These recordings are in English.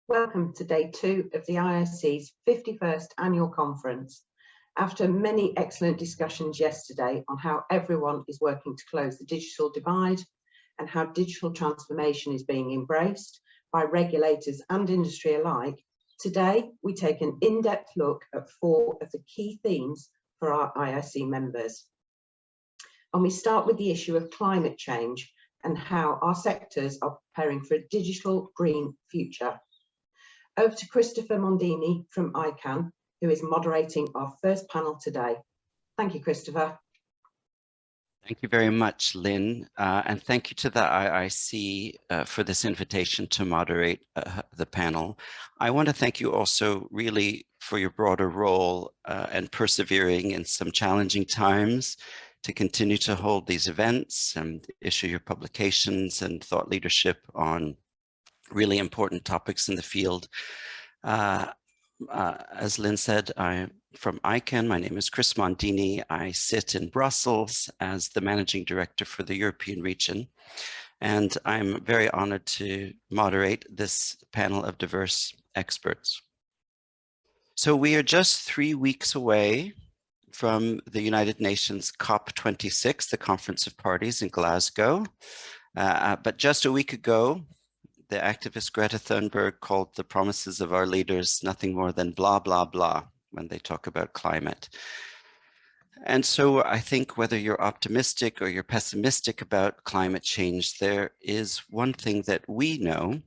Welcome to day 2 of the IIC's 51st annual conference. After many excellent discussions yesterday on how everyone is working to close the digital divide and how digital transformation is being embraced by regulators and industry alike, today we take an in-depth look at 4 of the key themes for our IIC members. And we start with the issue of climate change and how our sectors are preparing for a digital green future. Over to Christopher Mondini from ICANN, who is moderating our first panel today. Thank you, Christopher. Thank you very much, Lynn, and thank you to the IIC for this invitation to moderate the panel. I want to thank you also really for your broader role and persevering in some challenging times to continue to hold these events and issue your publications and thought leadership on really important topics in the field. As Lynn said, I'm from ICANN. My name is Chris Mondini. I sit in Brussels as the Managing Director for the European region, and I'm very honored to moderate this panel of diverse experts. So we are just 3 weeks away from the United Nations COP26, the Conference of Parties in Glasgow. But just a week ago, the activist Greta Thunberg called the promises of our leaders nothing more than blah, blah, blah when they talk about climate. And so I think whether you're optimistic or you're pessimistic about climate change, there is one thing that we know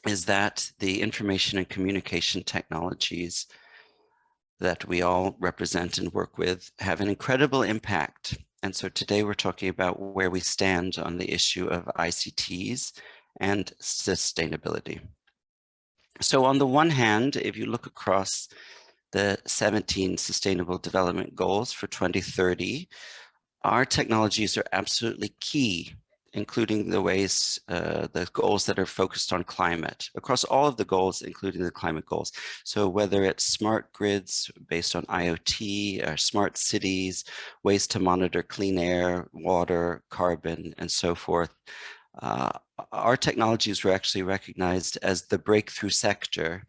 is that the information and communication technologies that we all represent and work with have an incredible impact. And so today we're talking about where we stand on the issue of ICTs and sustainability. So on the one hand, if you look across the 17 Sustainable Development Goals for 2030, our technologies are absolutely key, including the ways, the goals that are focused on climate, across all of the goals, including the climate goals. So whether it's smart grids based on IoT, or smart cities, ways to monitor clean air, water, carbon, and so forth, our technologies were actually recognized as the breakthrough sector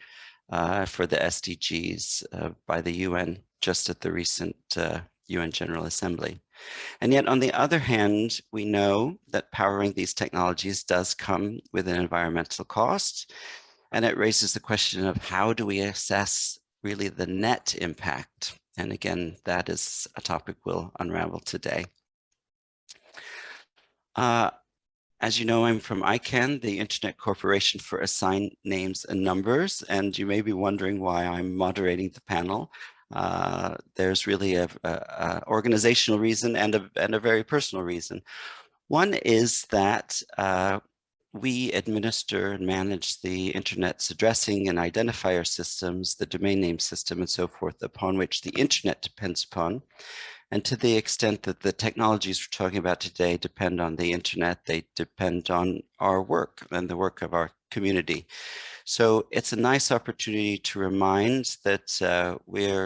for the SDGs by the UN just at the recent UN General Assembly. And yet, on the other hand, we know that powering these technologies does come with an environmental cost. And it raises the question of how do we assess really the net impact? And again, that is a topic we'll unravel today. As you know, I'm from ICANN, the Internet Corporation for Assigned Names and Numbers, and you may be wondering why I'm moderating the panel. There's really a organizational reason and a very personal reason. One is that we administer and manage the Internet's addressing and identifier systems, the domain name system and so forth, upon which the Internet depends upon. And to the extent that the technologies we're talking about today depend on the Internet, they depend on our work and the work of our community. So it's a nice opportunity to remind that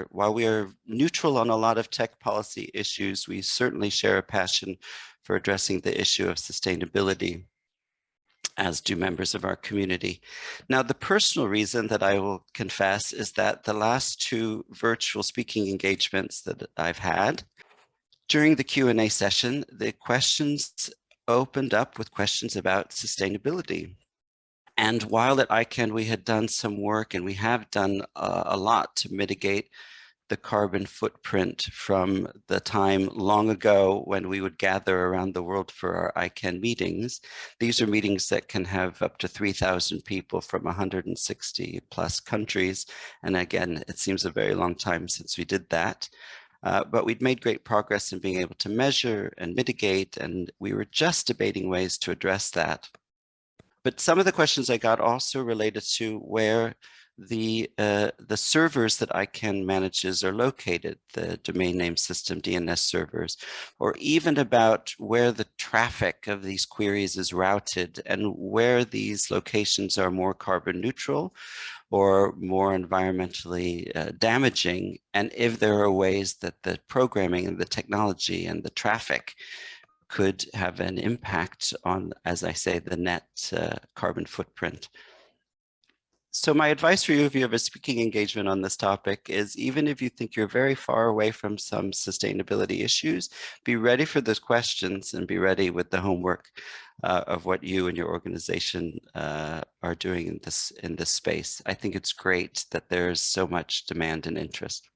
while we are neutral on a lot of tech policy issues, we certainly share a passion for addressing the issue of sustainability, as do members of our community. Now, the personal reason that I will confess is that the last 2 virtual speaking engagements that I've had, during the Q&A session, the questions opened up with questions about sustainability. And while at ICANN we had done some work, and we have done a lot to mitigate the carbon footprint from the time long ago when we would gather around the world for our ICANN meetings. These are meetings that can have up to 3,000 people from 160 plus countries. And again, it seems a very long time since we did that. But we'd made great progress in being able to measure and mitigate, and we were just debating ways to address that. But some of the questions I got also related to where the servers that ICANN manages are located, the domain name system, DNS servers, or even about where the traffic of these queries is routed and where these locations are more carbon neutral or more environmentally damaging, and if there are ways that the programming and the technology and the traffic could have an impact on, as I say, the net carbon footprint. So my advice for you if you have a speaking engagement on this topic is, even if you think you're very far away from some sustainability issues, be ready for those questions and be ready with the homework of what you and your organization are doing in this space. I think it's great that there's so much demand and interest.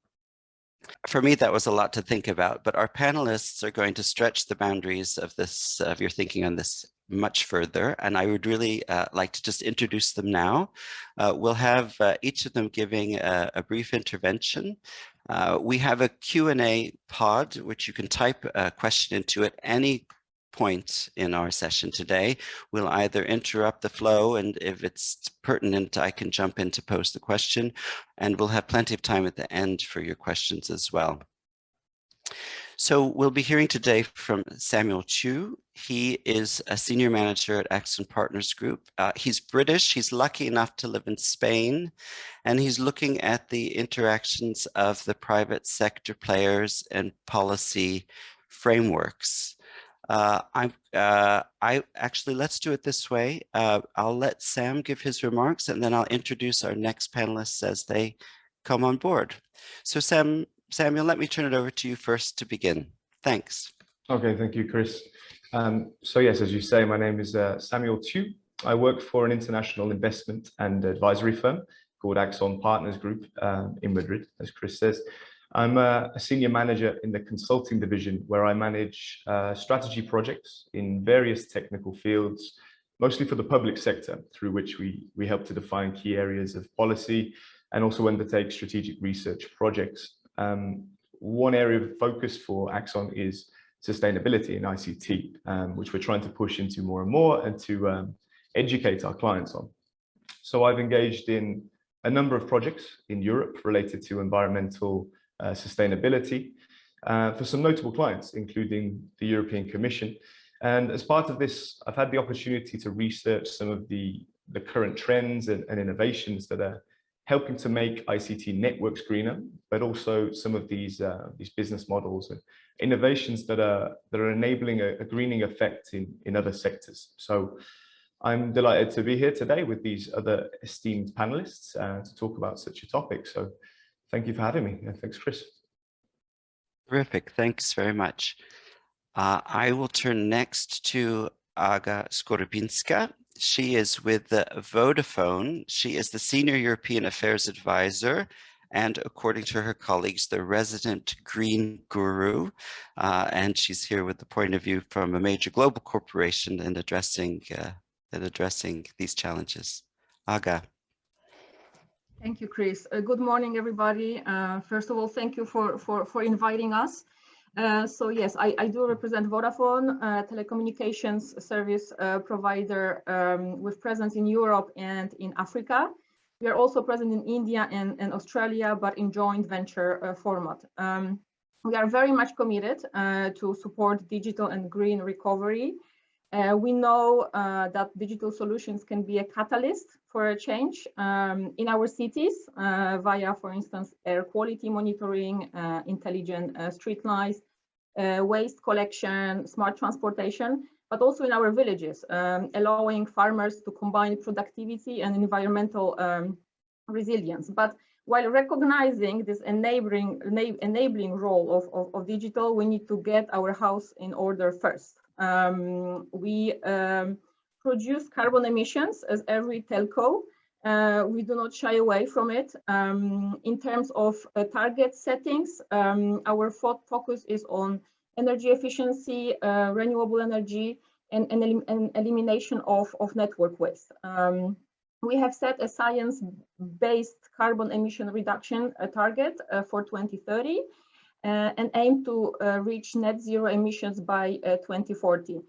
For me, that was a lot to think about, but our panelists are going to stretch the boundaries of this, of your thinking on this much further. And I would really like to just introduce them now. We'll have each of them giving a brief intervention. We have a Q&A pod, which you can type a question into at any point in our session today. We'll either interrupt the flow, and if it's pertinent, I can jump in to pose the question, and we'll have plenty of time at the end for your questions as well. So we'll be hearing today from Samuel Chu. He is a senior manager at Axon Partners Group. He's British, he's lucky enough to live in Spain, and he's looking at the interactions of the private sector players and policy frameworks. Actually, let's do it this way. I'll let Sam give his remarks, and then I'll introduce our next panelists as they come on board. So Samuel, let me turn it over to you first to begin. Thanks. Okay, thank you, Chris. So yes, as you say, my name is Samuel Chu. I work for an international investment and advisory firm called Axon Partners Group in Madrid, as Chris says. I'm a senior manager in the consulting division, where I manage strategy projects in various technical fields, mostly for the public sector, through which we help to define key areas of policy and also undertake strategic research projects. One area of focus for Axon is sustainability in ICT, which we're trying to push into more and more and to educate our clients on. So I've engaged in a number of projects in Europe related to environmental sustainability for some notable clients, including the European Commission. And as part of this, I've had the opportunity to research some of the current trends and innovations that are helping to make ICT networks greener, but also some of these business models and innovations that are enabling a greening effect in other sectors. So I'm delighted to be here today with these other esteemed panelists to talk about such a topic. So thank you for having me. Thanks, Chris. Terrific. Thanks very much. I will turn next to Aga Skorbinska. She is with Vodafone. She is the Senior European Affairs Advisor, and according to her colleagues, the resident green guru. And she's here with the point of view from a major global corporation in addressing these challenges. Aga. Thank you, Chris. Good morning, everybody. First of all, thank you for inviting us. So yes, I do represent Vodafone, telecommunications service provider with presence in Europe and in Africa. We are also present in India and Australia, but in joint venture format. We are very much committed to support digital and green recovery. We know that digital solutions can be a catalyst for a change in our cities via, for instance, air quality monitoring, intelligent street lights, waste collection, smart transportation, but also in our villages, allowing farmers to combine productivity and environmental resilience. But while recognizing this enabling role of digital, we need to get our house in order first. We produce carbon emissions as every telco. We do not shy away from it. In terms of target settings, our focus is on energy efficiency, renewable energy, and elimination of network waste. We have set a science-based carbon emission reduction target for 2030 and aim to reach net zero emissions by 2040.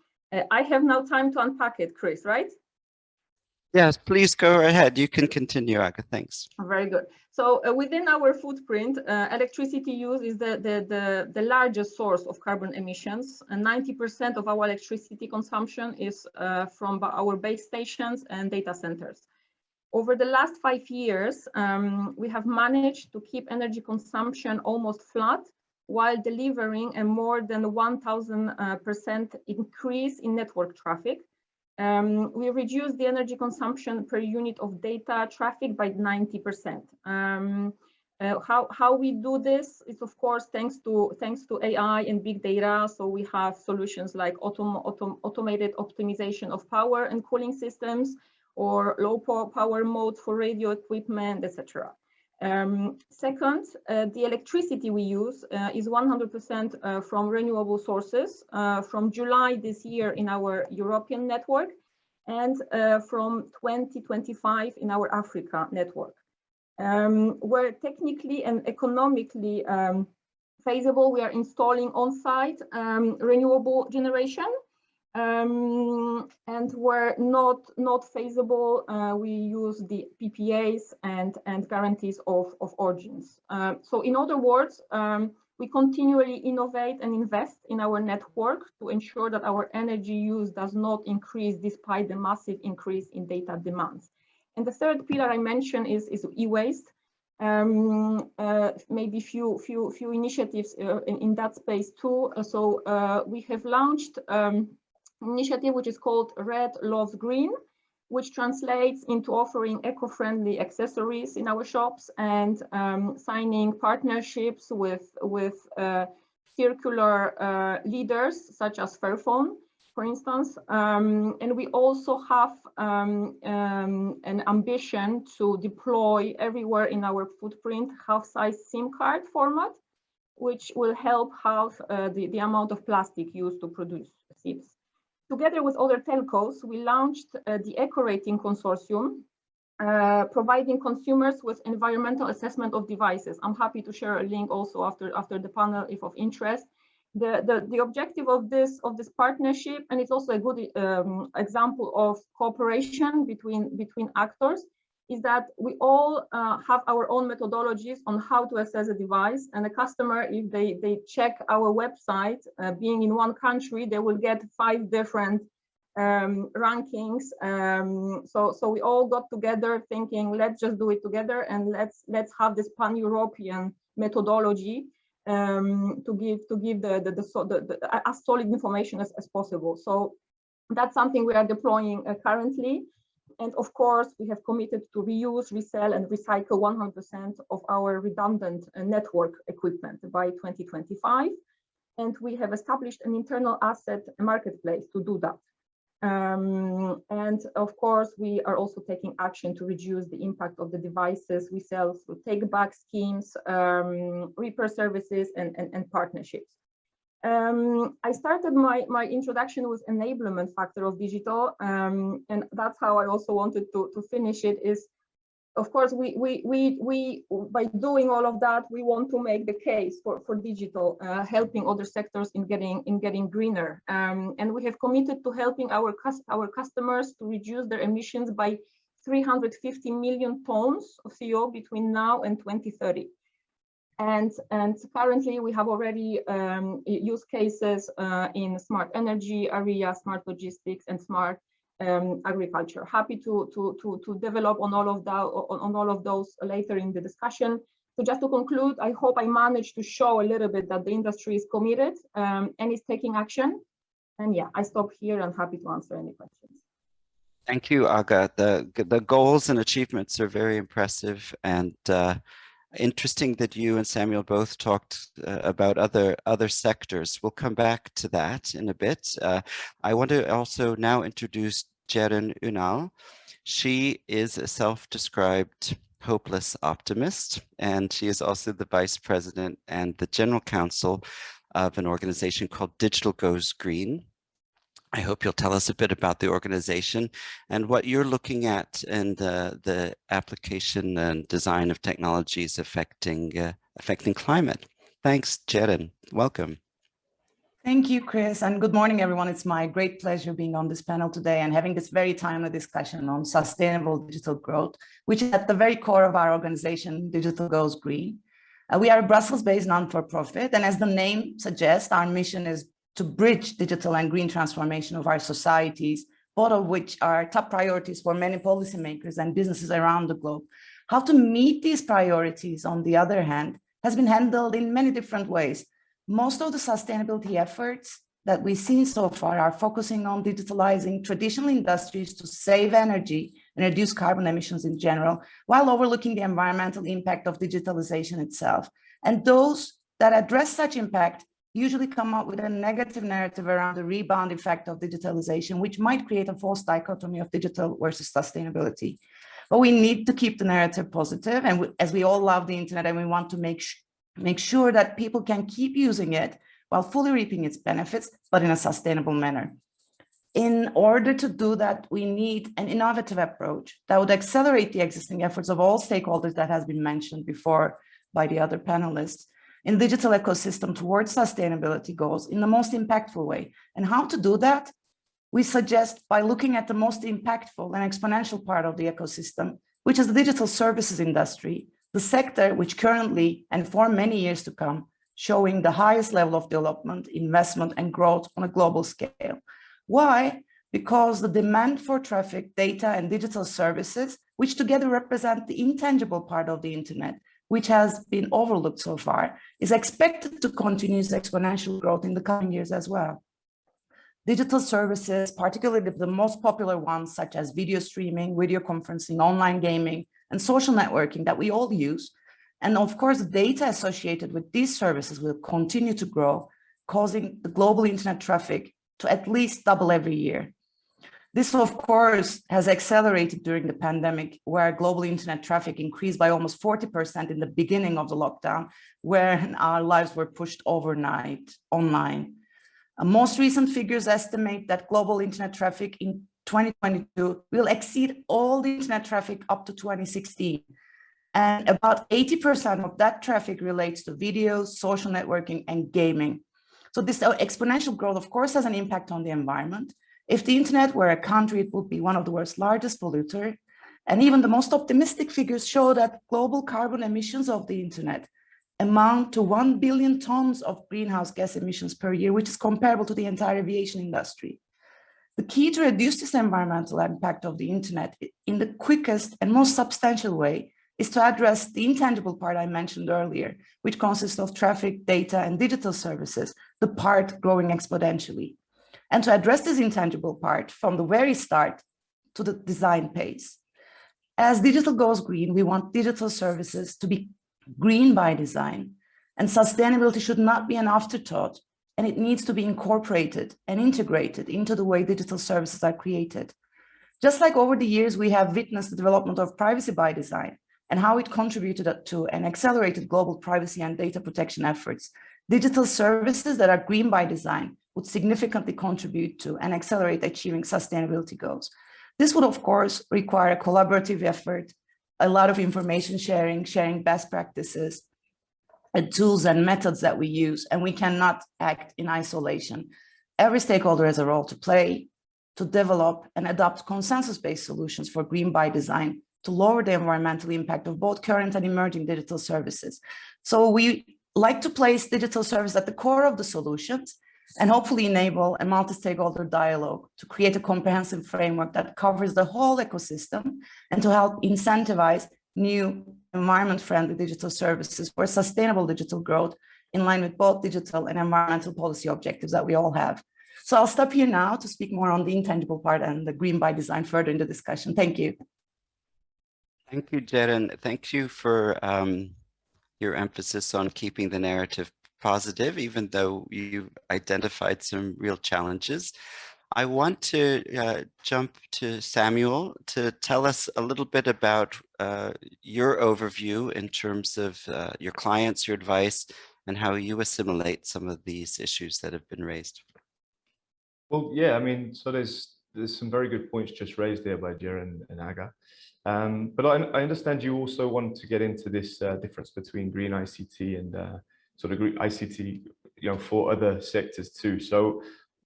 I have now time to unpack it, Chris, right? Yes, please go ahead. You can continue, Aga. Thanks. Very good. So within our footprint, electricity use is the largest source of carbon emissions. And 90% of our electricity consumption is from our base stations and data centers. Over the last 5 years, we have managed to keep energy consumption almost flat while delivering a more than 1,000% increase in network traffic. We reduced the energy consumption per unit of data traffic by 90%. How we do this is, of course, thanks to AI and big data. So we have solutions like automated optimization of power and cooling systems, or low power modes for radio equipment, etc. Second, the electricity we use is 100% from renewable sources from July this year in our European network, and from 2025 in our Africa network. Where technically and economically feasible, we are installing on-site renewable generation, and where not feasible, we use the PPAs and guarantees of origins. So in other words, we continually innovate and invest in our network to ensure that our energy use does not increase despite the massive increase in data demands. And the third pillar I mentioned is e-waste. Maybe few initiatives in that space too. So we have launched initiative which is called Red Loves Green, which translates into offering eco-friendly accessories in our shops and signing partnerships with circular leaders such as Fairphone, for instance. And we also have an ambition to deploy everywhere in our footprint half-size SIM card format, which will help halve the amount of plastic used to produce SIMs. Together with other telcos, we launched the Eco Rating Consortium, providing consumers with environmental assessment of devices. I'm happy to share a link also after the panel if of interest. The objective of this partnership, and it's also a good example of cooperation between actors, is that we all have our own methodologies on how to assess a device, and a customer, if they check our website, being in one country, they will get 5 different rankings. So we all got together thinking, let's just do it together, and let's have this pan-European methodology to give as solid information as possible. So that's something we are deploying currently. And of course, we have committed to reuse, resell, and recycle 100% of our redundant network equipment by 2025. And we have established an internal asset marketplace to do that. And of course, we are also taking action to reduce the impact of the devices we sell through take-back schemes, repair services, and partnerships. I started my introduction with enablement factor of digital, and that's how I also wanted to finish it. Is, of course, we by doing all of that, we want to make the case for digital, helping other sectors in getting greener, and we have committed to helping our customers to reduce their emissions by 350 million tons of CO between now and 2030. And currently we have already use cases in smart energy area, smart logistics, and smart agriculture. Happy to develop on all of those later in the discussion. So just to conclude, I hope I managed to show a little bit that the industry is committed and is taking action. And yeah, I stop here and happy to answer any questions. Thank you, Aga. The goals and achievements are very impressive, and interesting that you and Samuel both talked about other sectors. We'll come back to that in a bit. I want to also now introduce Ceren Ünal. She is a self-described hopeless optimist, and she is also the vice president and the general counsel of an organization called Digital Goes Green. I hope you'll tell us a bit about the organization and what you're looking at in the application and design of technologies affecting climate. Thanks, Ceren. Welcome. Thank you, Chris, and good morning, everyone. It's my great pleasure being on this panel today and having this very timely discussion on sustainable digital growth, which is at the very core of our organization, Digital Goes Green. We are a Brussels-based non-for-profit, and as the name suggests, our mission is to bridge digital and green transformation of our societies, both of which are top priorities for many policymakers and businesses around the globe. How to meet these priorities, on the other hand, has been handled in many different ways. Most of the sustainability efforts that we've seen so far are focusing on digitalizing traditional industries to save energy and reduce carbon emissions in general, while overlooking the environmental impact of digitalization itself. And those that address such impact usually come up with a negative narrative around the rebound effect of digitalization, which might create a false dichotomy of digital versus sustainability. But we need to keep the narrative positive, and as we all love the internet and we want to make sure that people can keep using it while fully reaping its benefits, but in a sustainable manner. In order to do that, we need an innovative approach that would accelerate the existing efforts of all stakeholders that has been mentioned before by the other panelists in the digital ecosystem towards sustainability goals in the most impactful way. And how to do that? We suggest by looking at the most impactful and exponential part of the ecosystem, which is the digital services industry, the sector which currently and for many years to come showing the highest level of development, investment, and growth on a global scale. Why? Because the demand for traffic, data, and digital services, which together represent the intangible part of the internet, which has been overlooked so far, is expected to continue its exponential growth in the coming years as well. Digital services, particularly the most popular ones, such as video streaming, video conferencing, online gaming, and social networking that we all use, and of course, data associated with these services will continue to grow, causing the global internet traffic to at least double every year. This, of course, has accelerated during the pandemic, where global internet traffic increased by almost 40% in the beginning of the lockdown, where our lives were pushed overnight online. Most recent figures estimate that global internet traffic in 2022 will exceed all the internet traffic up to 2016. And about 80% of that traffic relates to videos, social networking, and gaming. So this exponential growth, of course, has an impact on the environment. If the internet were a country, it would be one of the world's largest polluter. And even the most optimistic figures show that global carbon emissions of the internet amount to 1 billion tons of greenhouse gas emissions per year, which is comparable to the entire aviation industry. The key to reduce this environmental impact of the internet in the quickest and most substantial way is to address the intangible part I mentioned earlier, which consists of traffic, data, and digital services, the part growing exponentially. And to address this intangible part from the very start to the design phase. As digital goes green, we want digital services to be green by design, and sustainability should not be an afterthought, and it needs to be incorporated and integrated into the way digital services are created. Just like over the years, we have witnessed the development of privacy by design and how it contributed to and accelerated global privacy and data protection efforts. Digital services that are green by design would significantly contribute to and accelerate achieving sustainability goals. This would, of course, require a collaborative effort, a lot of information sharing best practices, tools and methods that we use, and we cannot act in isolation. Every stakeholder has a role to play to develop and adopt consensus-based solutions for green by design to lower the environmental impact of both current and emerging digital services. So we like to place digital service at the core of the solutions and hopefully enable a multi-stakeholder dialogue to create a comprehensive framework that covers the whole ecosystem and to help incentivize new environment-friendly digital services for sustainable digital growth in line with both digital and environmental policy objectives that we all have. So I'll stop here now to speak more on the intangible part and the green by design further in the discussion. Thank you. Thank you, Ceren. Thank you for your emphasis on keeping the narrative positive, even though you identified some real challenges. I want to jump to Samuel to tell us a little bit about your overview in terms of your clients, your advice, and how you assimilate some of these issues that have been raised. Well, yeah, I mean, so there's some very good points just raised there by Ceren and Aga. But I understand you also want to get into this difference between green ICT and sort of green ICT, for other sectors too. So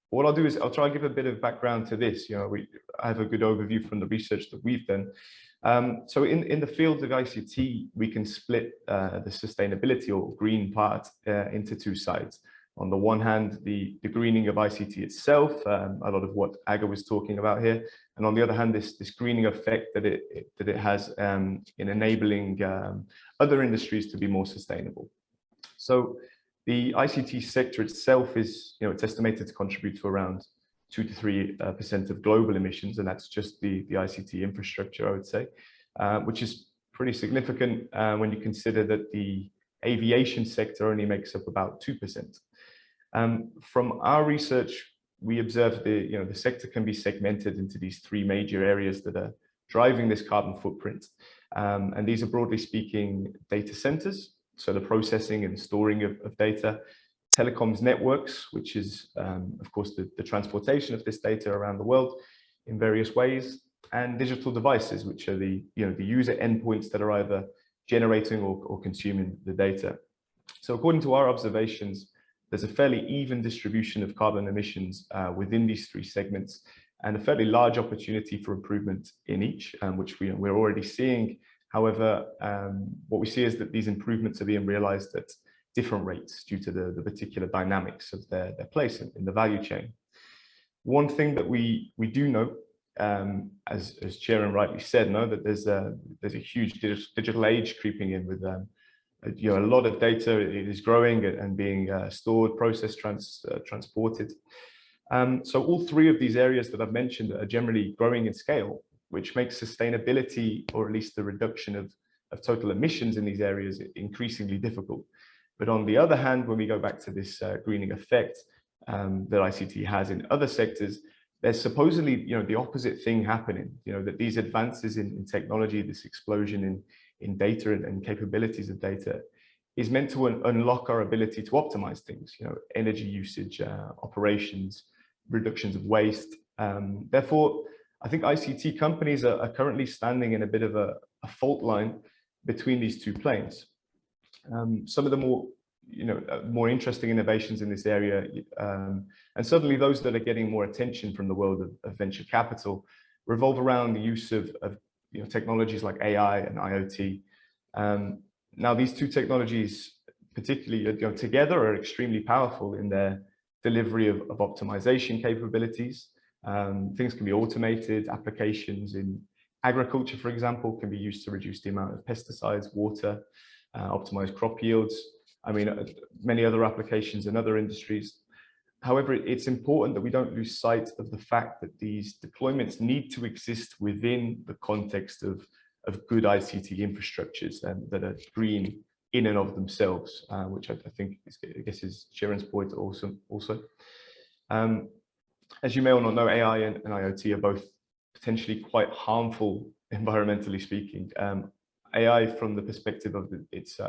what I'll do is I'll try and give a bit of background to this. I have a good overview from the research that we've done. So in the field of ICT, we can split the sustainability or green part into two sides. On the one hand, the greening of ICT itself, a lot of what Aga was talking about here, and on the other hand, this greening effect that it has in enabling other industries to be more sustainable. So The ICT sector itself is, it's estimated to contribute to around 2 to 3% of global emissions, and that's just the ICT infrastructure, I would say, which is pretty significant when you consider that the aviation sector only makes up about 2%. From our research, we observed the sector can be segmented into these three major areas that are driving this carbon footprint. And these are, broadly speaking, data centers, so the processing and storing of data, telecoms networks, which is, of course, the transportation of this data around the world in various ways, and digital devices, which are the user endpoints that are either generating or consuming the data. So according to our observations, there's a fairly even distribution of carbon emissions within these three segments, and a fairly large opportunity for improvement in each, which we're already seeing. However, what we see is that these improvements are being realized at different rates due to the particular dynamics of their place in the value chain. One thing that we do know, as Sharon rightly said, that there's a huge digital age creeping in with a lot of data is growing and being stored, processed, transported. So all three of these areas that I've mentioned are generally growing in scale, which makes sustainability, or at least the reduction of total emissions in these areas, increasingly difficult. But on the other hand, when we go back to this greening effect that ICT has in other sectors, there's supposedly the opposite thing happening. That these advances in technology, this explosion in data and capabilities of data, is meant to unlock our ability to optimize things. Energy usage, operations, reductions of waste. Therefore, I think ICT companies are currently standing in a bit of a fault line between these two planes. Some of the more interesting innovations in this area, and certainly those that are getting more attention from the world of venture capital, revolve around the use of technologies like AI and IoT. Now, these two technologies, particularly together, are extremely powerful in their delivery of optimization capabilities. Things can be automated. Applications in agriculture, for example, can be used to reduce the amount of pesticides, water, optimize crop yields. I mean, many other applications in other industries. However, it's important that we don't lose sight of the fact that these deployments need to exist within the context of good ICT infrastructures that are green in and of themselves, which I think is Sharon's point also. As you may or not know, AI and IoT are both potentially quite harmful, environmentally speaking. AI, from the perspective of it's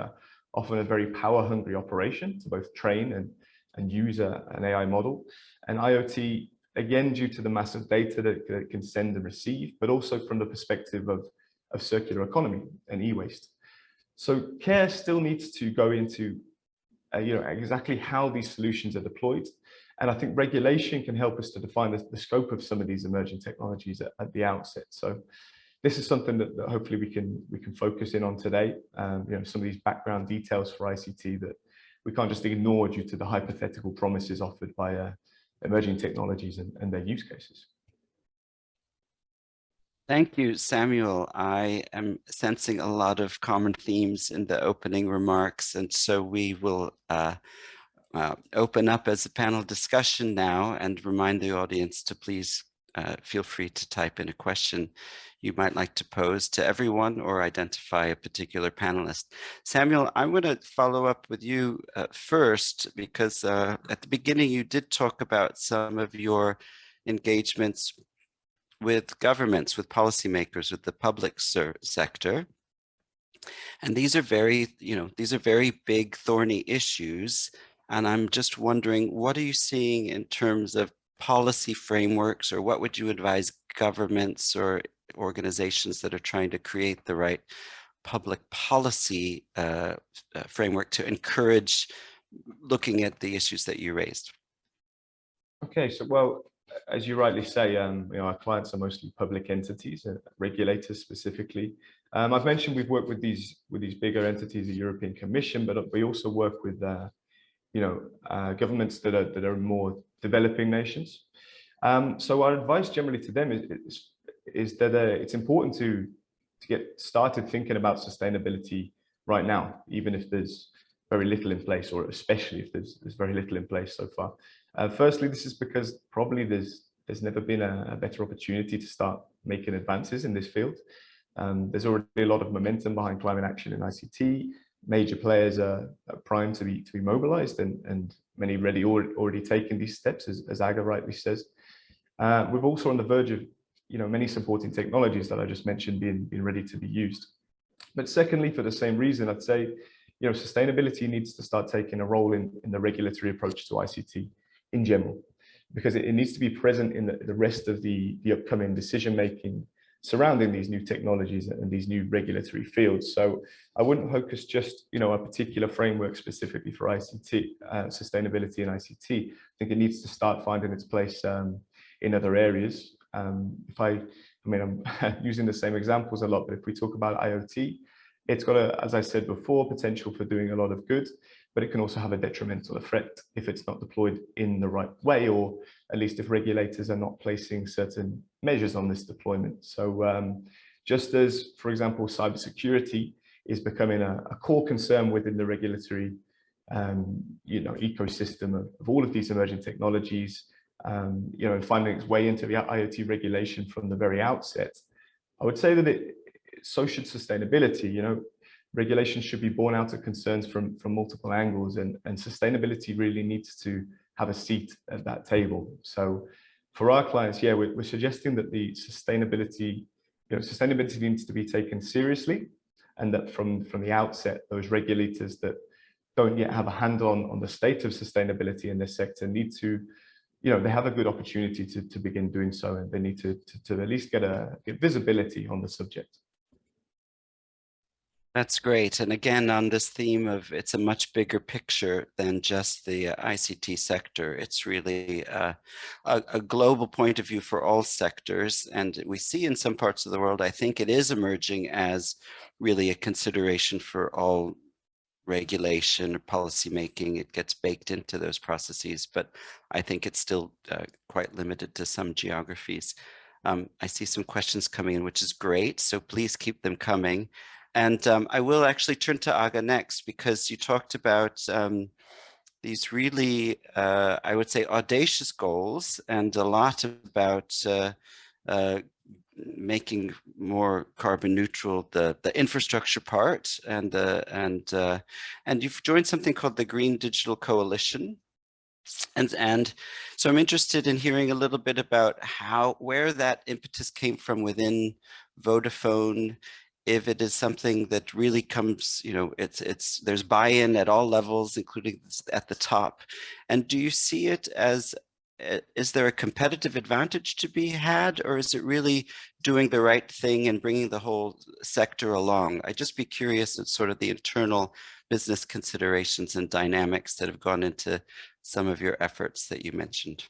often a very power-hungry operation to both train and use an AI model. And IoT, again, due to the massive data that it can send and receive, but also from the perspective of circular economy and e-waste. So care still needs to go into exactly how these solutions are deployed. And I think regulation can help us to define the scope of some of these emerging technologies at the outset. So this is something that hopefully we can focus in on today. Some of these background details for ICT that we can't just ignore due to the hypothetical promises offered by emerging technologies and their use cases. Thank you, Samuel. I am sensing a lot of common themes in the opening remarks, and so we will open up as a panel discussion now and remind the audience to please feel free to type in a question you might like to pose to everyone or identify a particular panelist. Samuel, I'm going to follow up with you first, because at the beginning you did talk about some of your engagements with governments, with policymakers, with the public sector. And these are very big, thorny issues. And I'm just wondering, what are you seeing in terms of policy frameworks, or what would you advise governments or organizations that are trying to create the right public policy framework to encourage looking at the issues that you raised? Okay, so well, as you rightly say, our clients are mostly public entities, regulators specifically. I've mentioned we've worked with these bigger entities, the European Commission, but we also work with governments that are more developing nations. So our advice generally to them is that it's important to get started thinking about sustainability right now, even if there's very little in place, or especially if there's very little in place so far. Firstly, this is because probably there's never been a better opportunity to start making advances in this field. There's already a lot of momentum behind climate action in ICT. Major players are primed to be mobilized, and many already taken these steps, as Aga rightly says. We're also on the verge of many supporting technologies that I just mentioned being ready to be used. But secondly, for the same reason, I'd say sustainability needs to start taking a role in the regulatory approach to ICT in general, because it needs to be present in the rest of the upcoming decision making surrounding these new technologies and these new regulatory fields. So I wouldn't focus just a particular framework specifically for ICT, sustainability in ICT. I think it needs to start finding its place in other areas. I'm using the same examples a lot, but if we talk about IoT, it's got as I said before, potential for doing a lot of good, but it can also have a detrimental effect if it's not deployed in the right way, or at least if regulators are not placing certain measures on this deployment. So just as, for example, cybersecurity is becoming a core concern within the regulatory ecosystem of all of these emerging technologies, and finding its way into the IoT regulation from the very outset, I would say that so should sustainability. Regulation should be born out of concerns from multiple angles, and sustainability really needs to have a seat at that table. So for our clients, we're suggesting that the sustainability needs to be taken seriously, and that from the outset, those regulators that don't yet have a handle on the state of sustainability in this sector need to, they have a good opportunity to begin doing so, and they need to at least get visibility on the subject. That's great. And again, on this theme of it's a much bigger picture than just the ICT sector. It's really a global point of view for all sectors. And we see in some parts of the world, I think it is emerging as really a consideration for all regulation or policy making. It gets baked into those processes, but I think it's still quite limited to some geographies. I see some questions coming in, which is great. So please keep them coming. And I will actually turn to Aga next, because you talked about these really, I would say, audacious goals, and a lot about making more carbon neutral the infrastructure part, and you've joined something called the Green Digital Coalition. And so I'm interested in hearing a little bit about where that impetus came from within Vodafone. If it is something that really comes, there's buy-in at all levels, including at the top. And do you see it as, is there a competitive advantage to be had, or is it really doing the right thing and bringing the whole sector along? I'd just be curious at sort of the internal business considerations and dynamics that have gone into some of your efforts that you mentioned.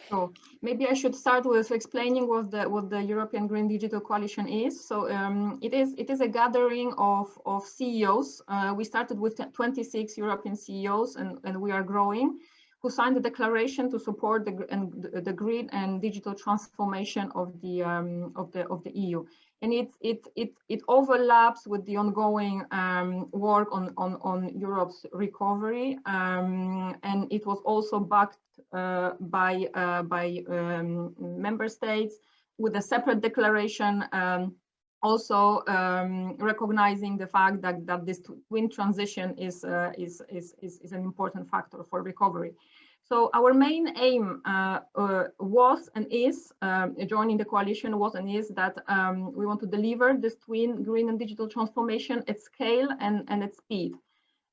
So maybe I should start with explaining what the European Green Digital Coalition is. So it is a gathering of CEOs. We started with 26 European CEOs, and we are growing, who signed a declaration to support the green and digital transformation of the EU. And it overlaps with the ongoing work on Europe's recovery, and it was also backed by member states with a separate declaration, also recognizing the fact that this twin transition is an important factor for recovery. So our main aim was and is, joining the coalition was and is, that we want to deliver this twin green and digital transformation at scale and at speed.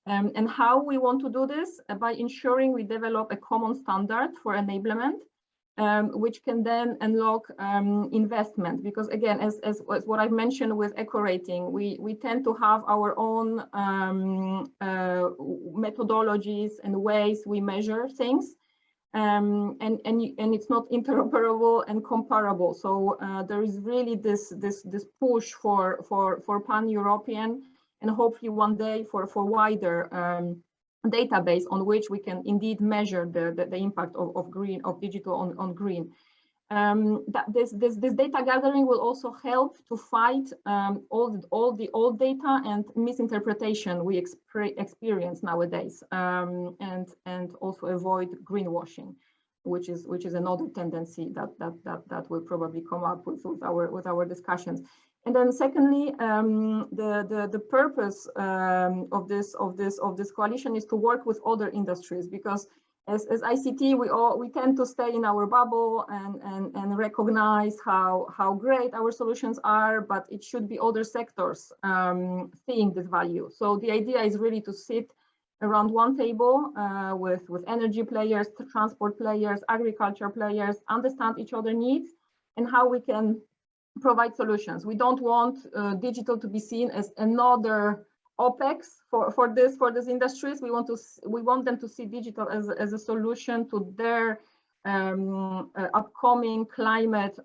And how we want to do this? By ensuring we develop a common standard for enablement, which can then unlock investment. Because again, as what I've mentioned with eco-rating, we tend to have our own methodologies and ways we measure things, and it's not interoperable and comparable. So there is really this push for pan-European, and hopefully one day for wider database on which we can indeed measure the impact of digital on green. that this data gathering will also help to fight all the old data and misinterpretation we experience nowadays, and also avoid greenwashing, which is another tendency that will probably come up with our discussions. And then secondly, the purpose of this coalition is to work with other industries, because as ICT, we tend to stay in our bubble and recognize how great our solutions are, but it should be other sectors seeing this value. So the idea is really to sit around one table with energy players, transport players, agriculture players, understand each other's needs and how we can provide solutions. We don't want digital to be seen as another OPEX for these industries. We want them to see digital as a solution to their upcoming climate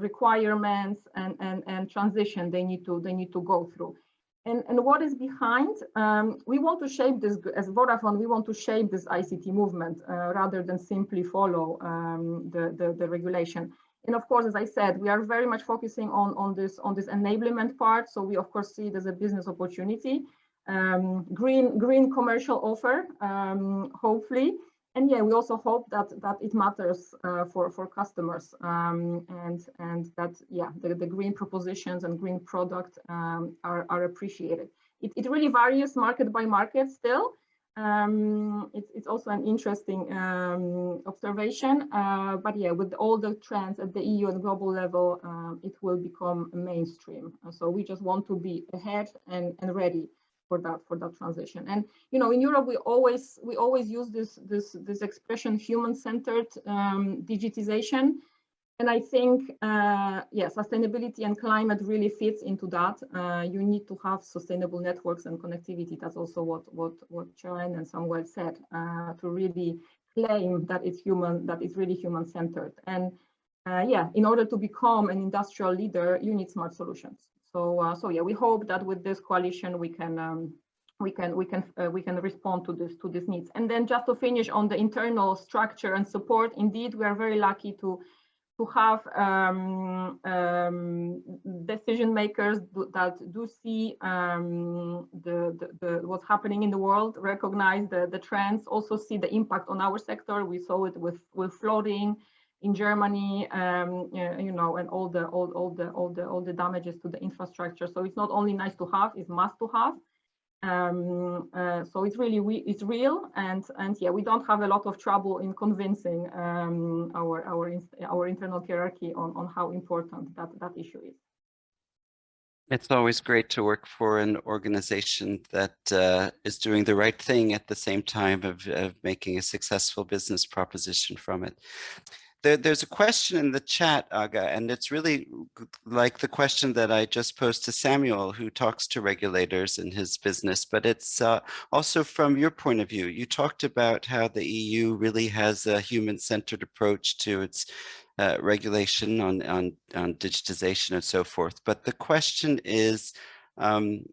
requirements and transition they need to go through. And what is behind? We want to shape this as Vodafone. We want to shape this ICT movement rather than simply follow the regulation. And of course, as I said, we are very much focusing on this enablement part. So we of course see it as a business opportunity, green commercial offer, hopefully. And yeah, we also hope that it matters for customers, and that the green propositions and green product are appreciated. It really varies market by market still. It's also an interesting observation, but yeah, with all the trends at the EU and global level, it will become mainstream. So we just want to be ahead and ready for that transition. And you know, in Europe, we always use this expression human-centered digitization. And I think, sustainability and climate really fits into that. You need to have sustainable networks and connectivity. That's also what Sharon and Samuel said, to really claim that it's human, that it's really human-centered. And in order to become an industrial leader, you need smart solutions. So yeah, we hope that with this coalition we can respond to this needs. And then just to finish on the internal structure and support, indeed, we are very lucky to have decision makers that do see what's happening in the world, recognize the trends, also see the impact on our sector. We saw it with flooding in Germany, you know, and all the damages to the infrastructure. So it's not only nice to have, it's must to have. So it's real, and yeah, we don't have a lot of trouble in convincing our internal hierarchy on how important that issue is. It's always great to work for an organization that is doing the right thing at the same time of making a successful business proposition from it. There's a question in the chat, Aga, and it's really like the question that I just posed to Samuel, who talks to regulators in his business, but it's also from your point of view. You talked about how the EU really has a human-centered approach to its regulation on digitization and so forth. But the question is,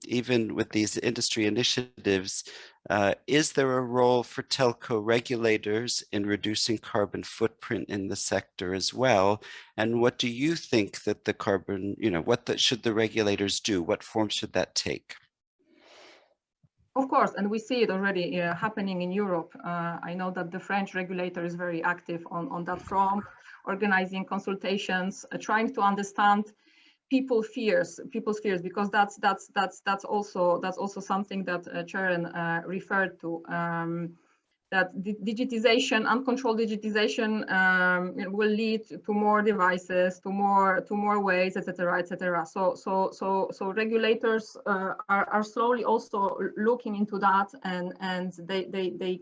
even with these industry initiatives, is there a role for telco regulators in reducing carbon footprint in the sector as well? And what do you think that the carbon, you know, should the regulators do? What form should that take? Of course, and we see it already happening in Europe. I know that the French regulator is very active on that front, organizing consultations, trying to understand people's fears, because that's also something that Sharon referred to. That digitization, uncontrolled digitization, will lead to more devices, to more waste, etc., etc. So regulators are slowly also looking into that, and they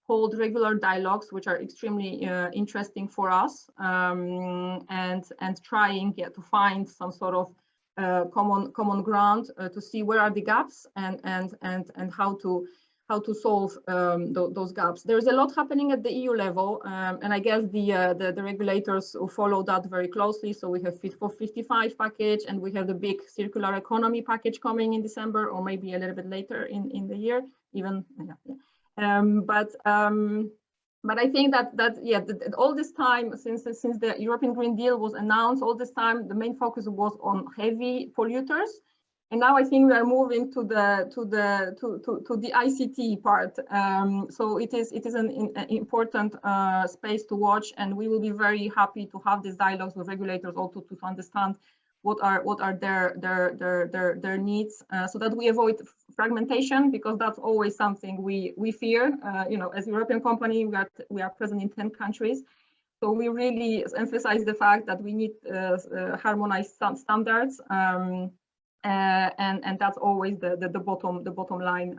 hold regular dialogues, which are extremely interesting for us, and trying to find some sort of common ground to see where are the gaps and how to solve those gaps. There's a lot happening at the EU level, and I guess the regulators will follow that very closely. So we have Fit for 55 package, and we have the big circular economy package coming in December, or maybe a little bit later in the year, even. But But I think that all this time since the European Green Deal was announced, all this time the main focus was on heavy polluters, and now I think we are moving to the ICT part. So it is an important space to watch, and we will be very happy to have these dialogues with regulators also to understand what are their needs, so that we avoid fragmentation, because that's always something we fear. You know, as a European company, we are present in 10 countries, so we really emphasize the fact that we need harmonized standards, and that's always the bottom line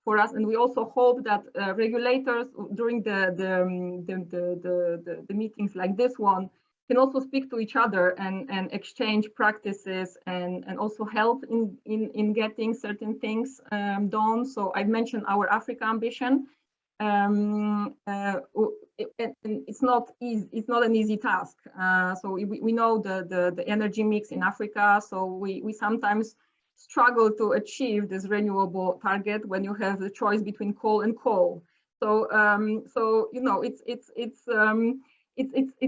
for us. And we also hope that regulators during the meetings like this one can also speak to each other and exchange practices and also help in getting certain things done. So I've mentioned our Africa ambition. It's not easy. It's not an easy task. So we know the energy mix in Africa. So we sometimes struggle to achieve this renewable target when you have the choice between coal and coal. So you know, it's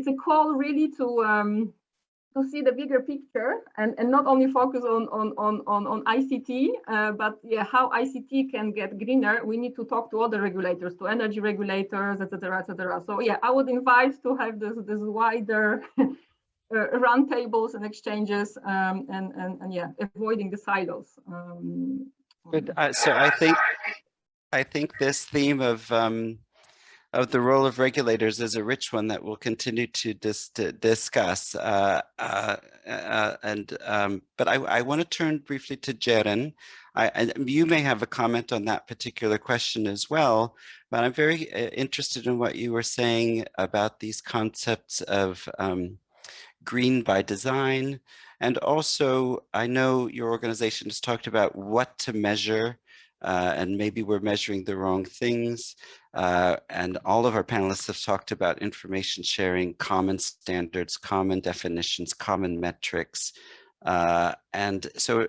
a call really to see the bigger picture and not only focus on ICT, but yeah, how ICT can get greener. We need to talk to other regulators, to energy regulators, etc., etc. So yeah, I would invite to have this wider roundtables and exchanges, and yeah, avoiding the silos. Good. So I think this theme of the role of regulators is a rich one that we'll continue to discuss. But I want to turn briefly to Ceren. You may have a comment on that particular question as well, but I'm very interested in what you were saying about these concepts of green by design. And also, I know your organization has talked about what to measure, and maybe we're measuring the wrong things. And all of our panelists have talked about information sharing, common standards, common definitions, common metrics. And so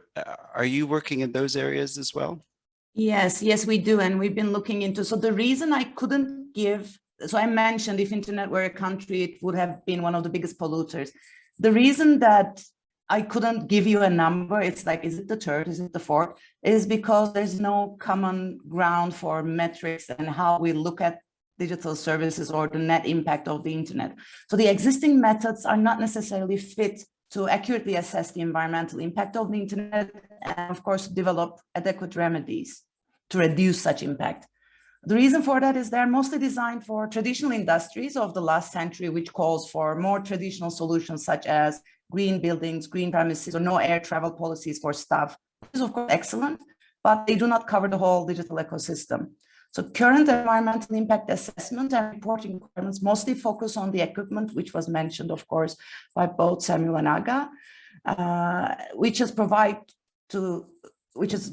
are you working in those areas as well? Yes, we do. And we've been looking into, so the reason I couldn't give, so I mentioned if internet were a country, it would have been one of the biggest polluters. The reason that I couldn't give you a number, it's like, is it the third, is it the fourth, is because there's no common ground for metrics and how we look at digital services or the net impact of the internet. So the existing methods are not necessarily fit to accurately assess the environmental impact of the internet and of course develop adequate remedies to reduce such impact. The reason for that is they're mostly designed for traditional industries of the last century, which calls for more traditional solutions such as green buildings, green premises, or no air travel policies for staff, which is of course excellent, but they do not cover the whole digital ecosystem. So current environmental impact assessment and reporting requirements mostly focus on the equipment, which was mentioned, of course, by both Samuel and Aga, which is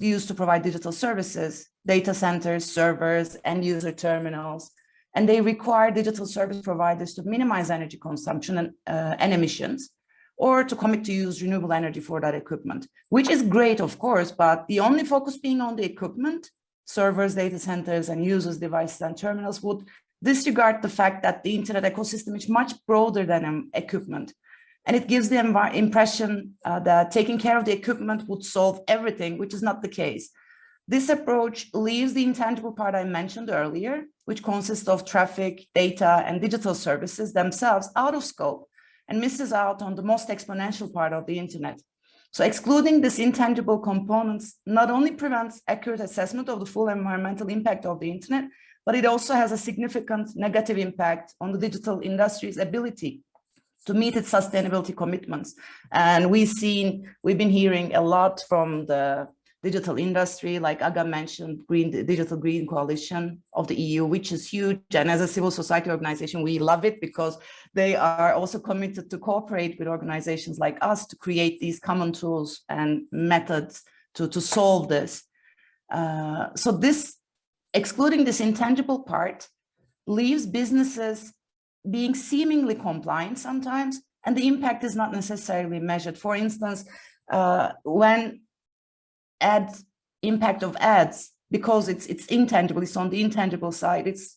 used to provide digital services, data centers, servers, end user terminals, and they require digital service providers to minimize energy consumption and emissions, or to commit to use renewable energy for that equipment, which is great, of course, but the only focus being on the equipment, servers, data centers, and users, devices, and terminals would disregard the fact that the internet ecosystem is much broader than equipment. And it gives the impression that taking care of the equipment would solve everything, which is not the case. This approach leaves the intangible part I mentioned earlier, which consists of traffic, data, and digital services themselves out of scope, and misses out on the most exponential part of the internet. So excluding these intangible components not only prevents accurate assessment of the full environmental impact of the internet, but it also has a significant negative impact on the digital industry's ability to meet its sustainability commitments. And we've been hearing a lot from the digital industry, like Aga mentioned, Digital Green Coalition of the EU, which is huge. And as a civil society organization, we love it because they are also committed to cooperate with organizations like us to create these common tools and methods to solve this. So this, excluding this intangible part, leaves businesses being seemingly compliant sometimes, and the impact is not necessarily measured. For instance, when impact of ads, because it's intangible, it's on the intangible side, it's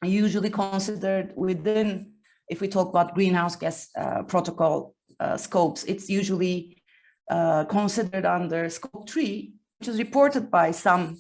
usually considered within, if we talk about greenhouse gas protocol scopes, it's usually considered under scope 3, which is reported by some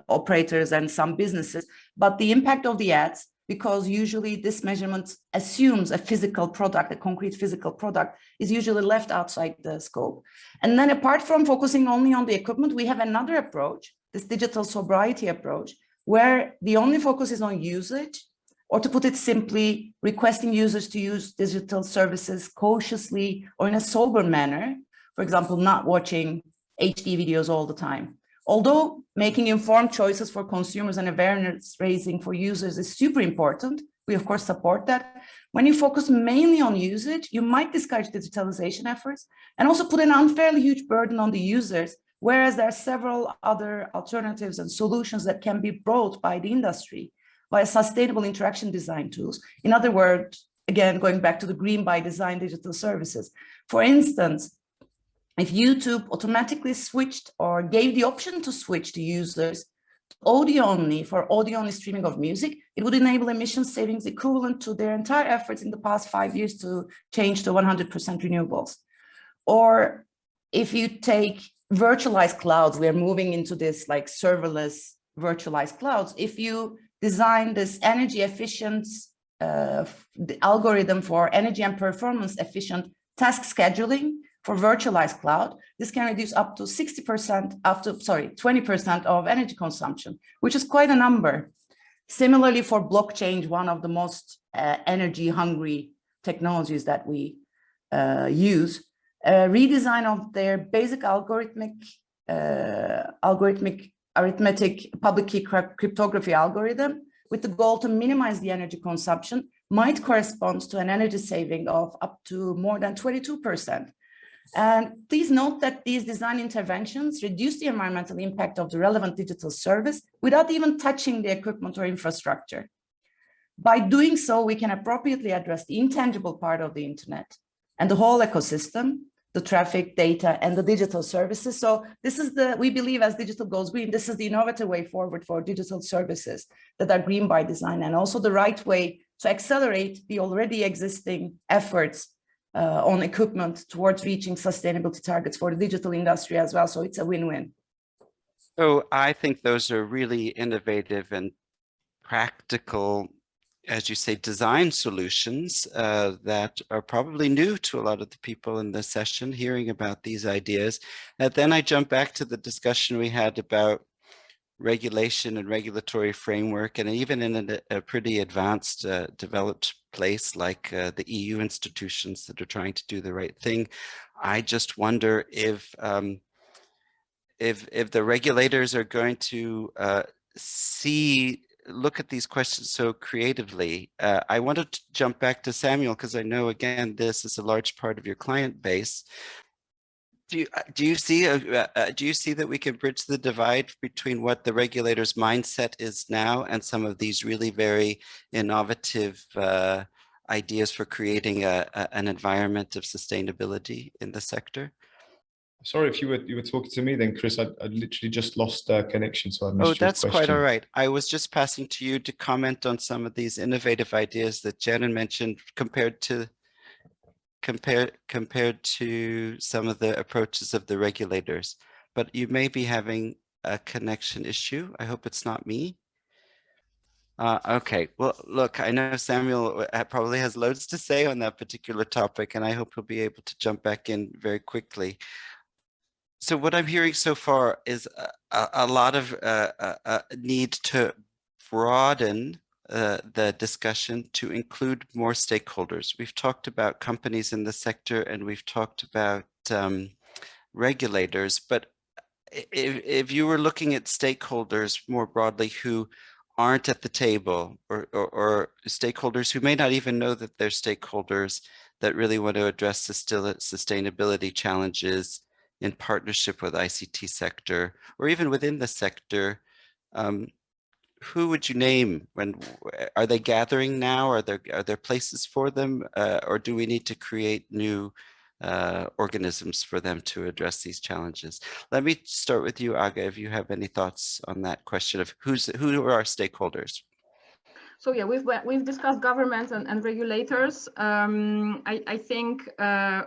operators and some businesses. But the impact of the ads, because usually this measurement assumes a physical product, a concrete physical product, is usually left outside the scope. And then apart from focusing only on the equipment, we have another approach, this digital sobriety approach, where the only focus is on usage, or to put it simply, requesting users to use digital services cautiously or in a sober manner. For example, not watching HD videos all the time. Although making informed choices for consumers and awareness raising for users is super important, we of course support that. When you focus mainly on usage, you might discourage digitalization efforts and also put an unfairly huge burden on the users, whereas there are several other alternatives and solutions that can be brought by the industry via sustainable interaction design tools. In other words, again, going back to the green by design digital services. For instance, if YouTube automatically switched or gave the option to switch to users audio only for audio only streaming of music, it would enable emission savings equivalent to their entire efforts in the past 5 years to change to 100% renewables. Or if you take virtualized clouds, we are moving into this like serverless virtualized clouds. If you design this energy efficient algorithm for energy and performance efficient task scheduling for virtualized cloud, this can reduce up to 20% of energy consumption, which is quite a number. Similarly, for blockchain, one of the most energy hungry technologies that we use, redesign of their basic arithmetic public key cryptography algorithm with the goal to minimize the energy consumption might correspond to an energy saving of up to more than 22%. And please note that these design interventions reduce the environmental impact of the relevant digital service without even touching the equipment or infrastructure. By doing so, we can appropriately address the intangible part of the internet and the whole ecosystem, the traffic, data, and the digital services. So this is we believe as digital goes green, this is the innovative way forward for digital services that are green by design, and also the right way to accelerate the already existing efforts on equipment towards reaching sustainability targets for the digital industry as well. So it's a win-win. So I think those are really innovative and practical, as you say, design solutions that are probably new to a lot of the people in the session hearing about these ideas. And then I jump back to the discussion we had about regulation and regulatory framework, and even in a pretty advanced developed place like the EU institutions that are trying to do the right thing. I just wonder if the regulators are going to look at these questions so creatively. I wanted to jump back to Samuel because I know, again, this is a large part of your client base. Do you see that we can bridge the divide between what the regulator's mindset is now and some of these really very innovative ideas for creating an environment of sustainability in the sector? Sorry, if you were talking to me then, Chris, I literally just lost connection, so I missed your question. Oh, that's quite all right. I was just passing to you to comment on some of these innovative ideas that Janet mentioned compared to some of the approaches of the regulators. But you may be having a connection issue. I hope it's not me. Okay, well, look, I know Samuel probably has loads to say on that particular topic, and I hope he'll be able to jump back in very quickly. So what I'm hearing so far is a lot of need to broaden the discussion to include more stakeholders. We've talked about companies in the sector and we've talked about regulators, but if you were looking at stakeholders more broadly who aren't at the table, or stakeholders who may not even know that they're stakeholders that really want to address sustainability challenges in partnership with ICT sector, or even within the sector, who would you name? Are they gathering now? Are there places for them, or do we need to create new organisms for them to address these challenges? Let me start with you, Aga, if you have any thoughts on that question of who are our stakeholders. So yeah, we've discussed governments and regulators. I think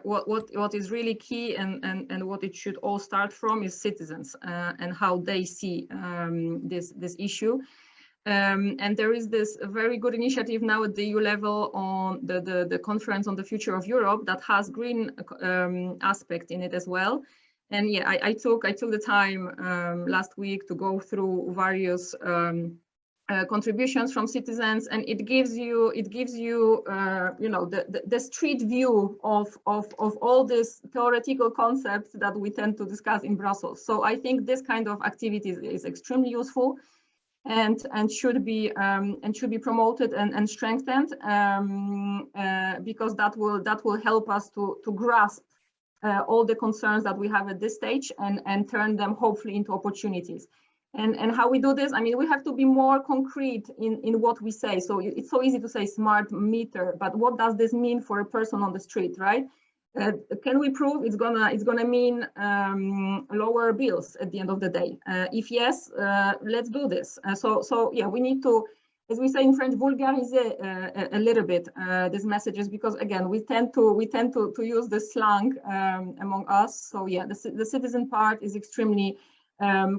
what is really key and what it should all start from is citizens and how they see this issue. And there is this very good initiative now at the EU level on the conference on the future of Europe that has green aspect in it as well. And yeah, I took the time last week to go through various contributions from citizens, and it gives you you know, the street view of all these theoretical concepts that we tend to discuss in Brussels. So I think this kind of activity is extremely useful and should be promoted and strengthened because that will help us to grasp all the concerns that we have at this stage and turn them hopefully into opportunities. And how we do this, I mean, we have to be more concrete in what we say. So it's so easy to say smart meter, but what does this mean for a person on the street, right? Can we prove it's gonna mean lower bills at the end of the day? If yes, let's do this. So yeah, we need to, as we say in French, vulgariser a little bit these messages, because again, we tend to use the slang among us. So yeah, the citizen part is extremely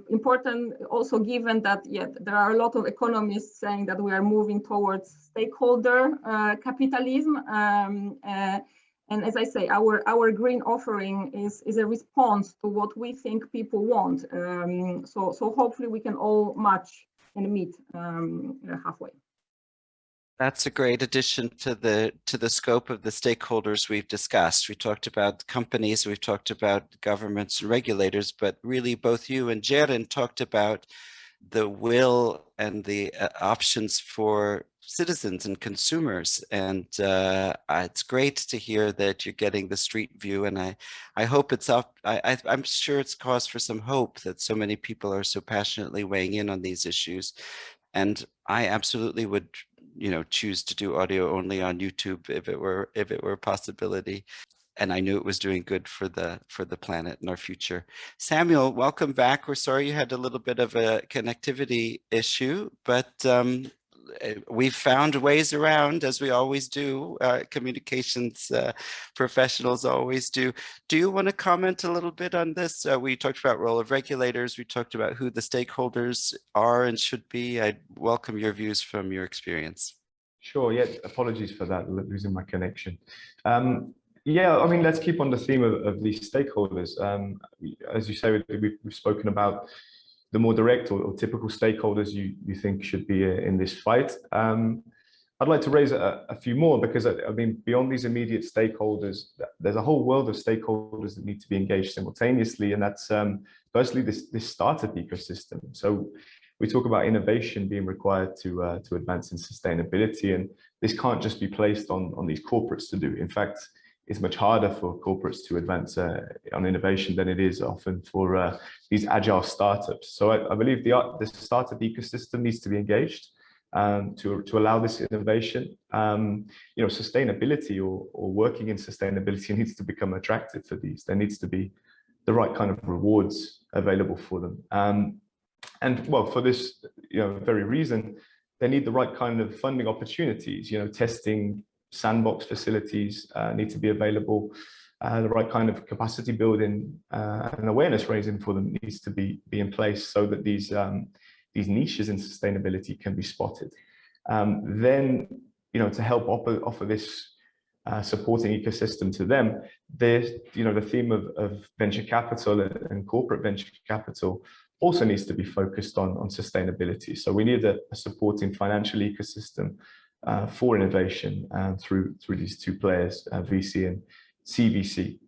important, also given that there are a lot of economists saying that we are moving towards stakeholder capitalism, and as I say, our green offering is a response to what we think people want. So hopefully we can all match and meet halfway. That's a great addition to the scope of the stakeholders we've discussed. We talked about companies, we've talked about governments and regulators, but really both you and Jeren talked about the will and the options for citizens and consumers. And it's great to hear that you're getting the street view. And I hope it's up. I'm sure it's cause for some hope that so many people are so passionately weighing in on these issues. And I absolutely would, you know, choose to do audio only on YouTube if it were a possibility. And I knew it was doing good for the planet and our future. Samuel, welcome back. We're sorry you had a little bit of a connectivity issue, but we've found ways around, as we always do. Communications professionals always do. Do you want to comment a little bit on this? We talked about role of regulators. We talked about who the stakeholders are and should be. I'd welcome your views from your experience. Sure. Yeah. Apologies for that, losing my connection. Yeah, I mean, let's keep on the theme of these stakeholders. As you say, we've spoken about the more direct or typical stakeholders you think should be in this fight. I'd like to raise a few more, because I mean, beyond these immediate stakeholders, there's a whole world of stakeholders that need to be engaged simultaneously. And that's firstly, this startup ecosystem. So we talk about innovation being required to advance in sustainability. And this can't just be placed on these corporates to do. In fact, it's much harder for corporates to advance on innovation than it is often for these agile startups. So I believe the startup ecosystem needs to be engaged to allow this innovation. You know, sustainability or working in sustainability needs to become attractive for these. There needs to be the right kind of rewards available for them. And well, for this, you know, very reason, they need the right kind of funding opportunities. You know, testing, sandbox facilities need to be available. The right kind of capacity building and awareness raising for them needs to be in place, so that these niches in sustainability can be spotted. Then, you know, to help offer this supporting ecosystem to them, there's, you know, the theme of venture capital and corporate venture capital also needs to be focused on sustainability. So we need a supporting financial ecosystem for innovation through these two players, VC and CVC.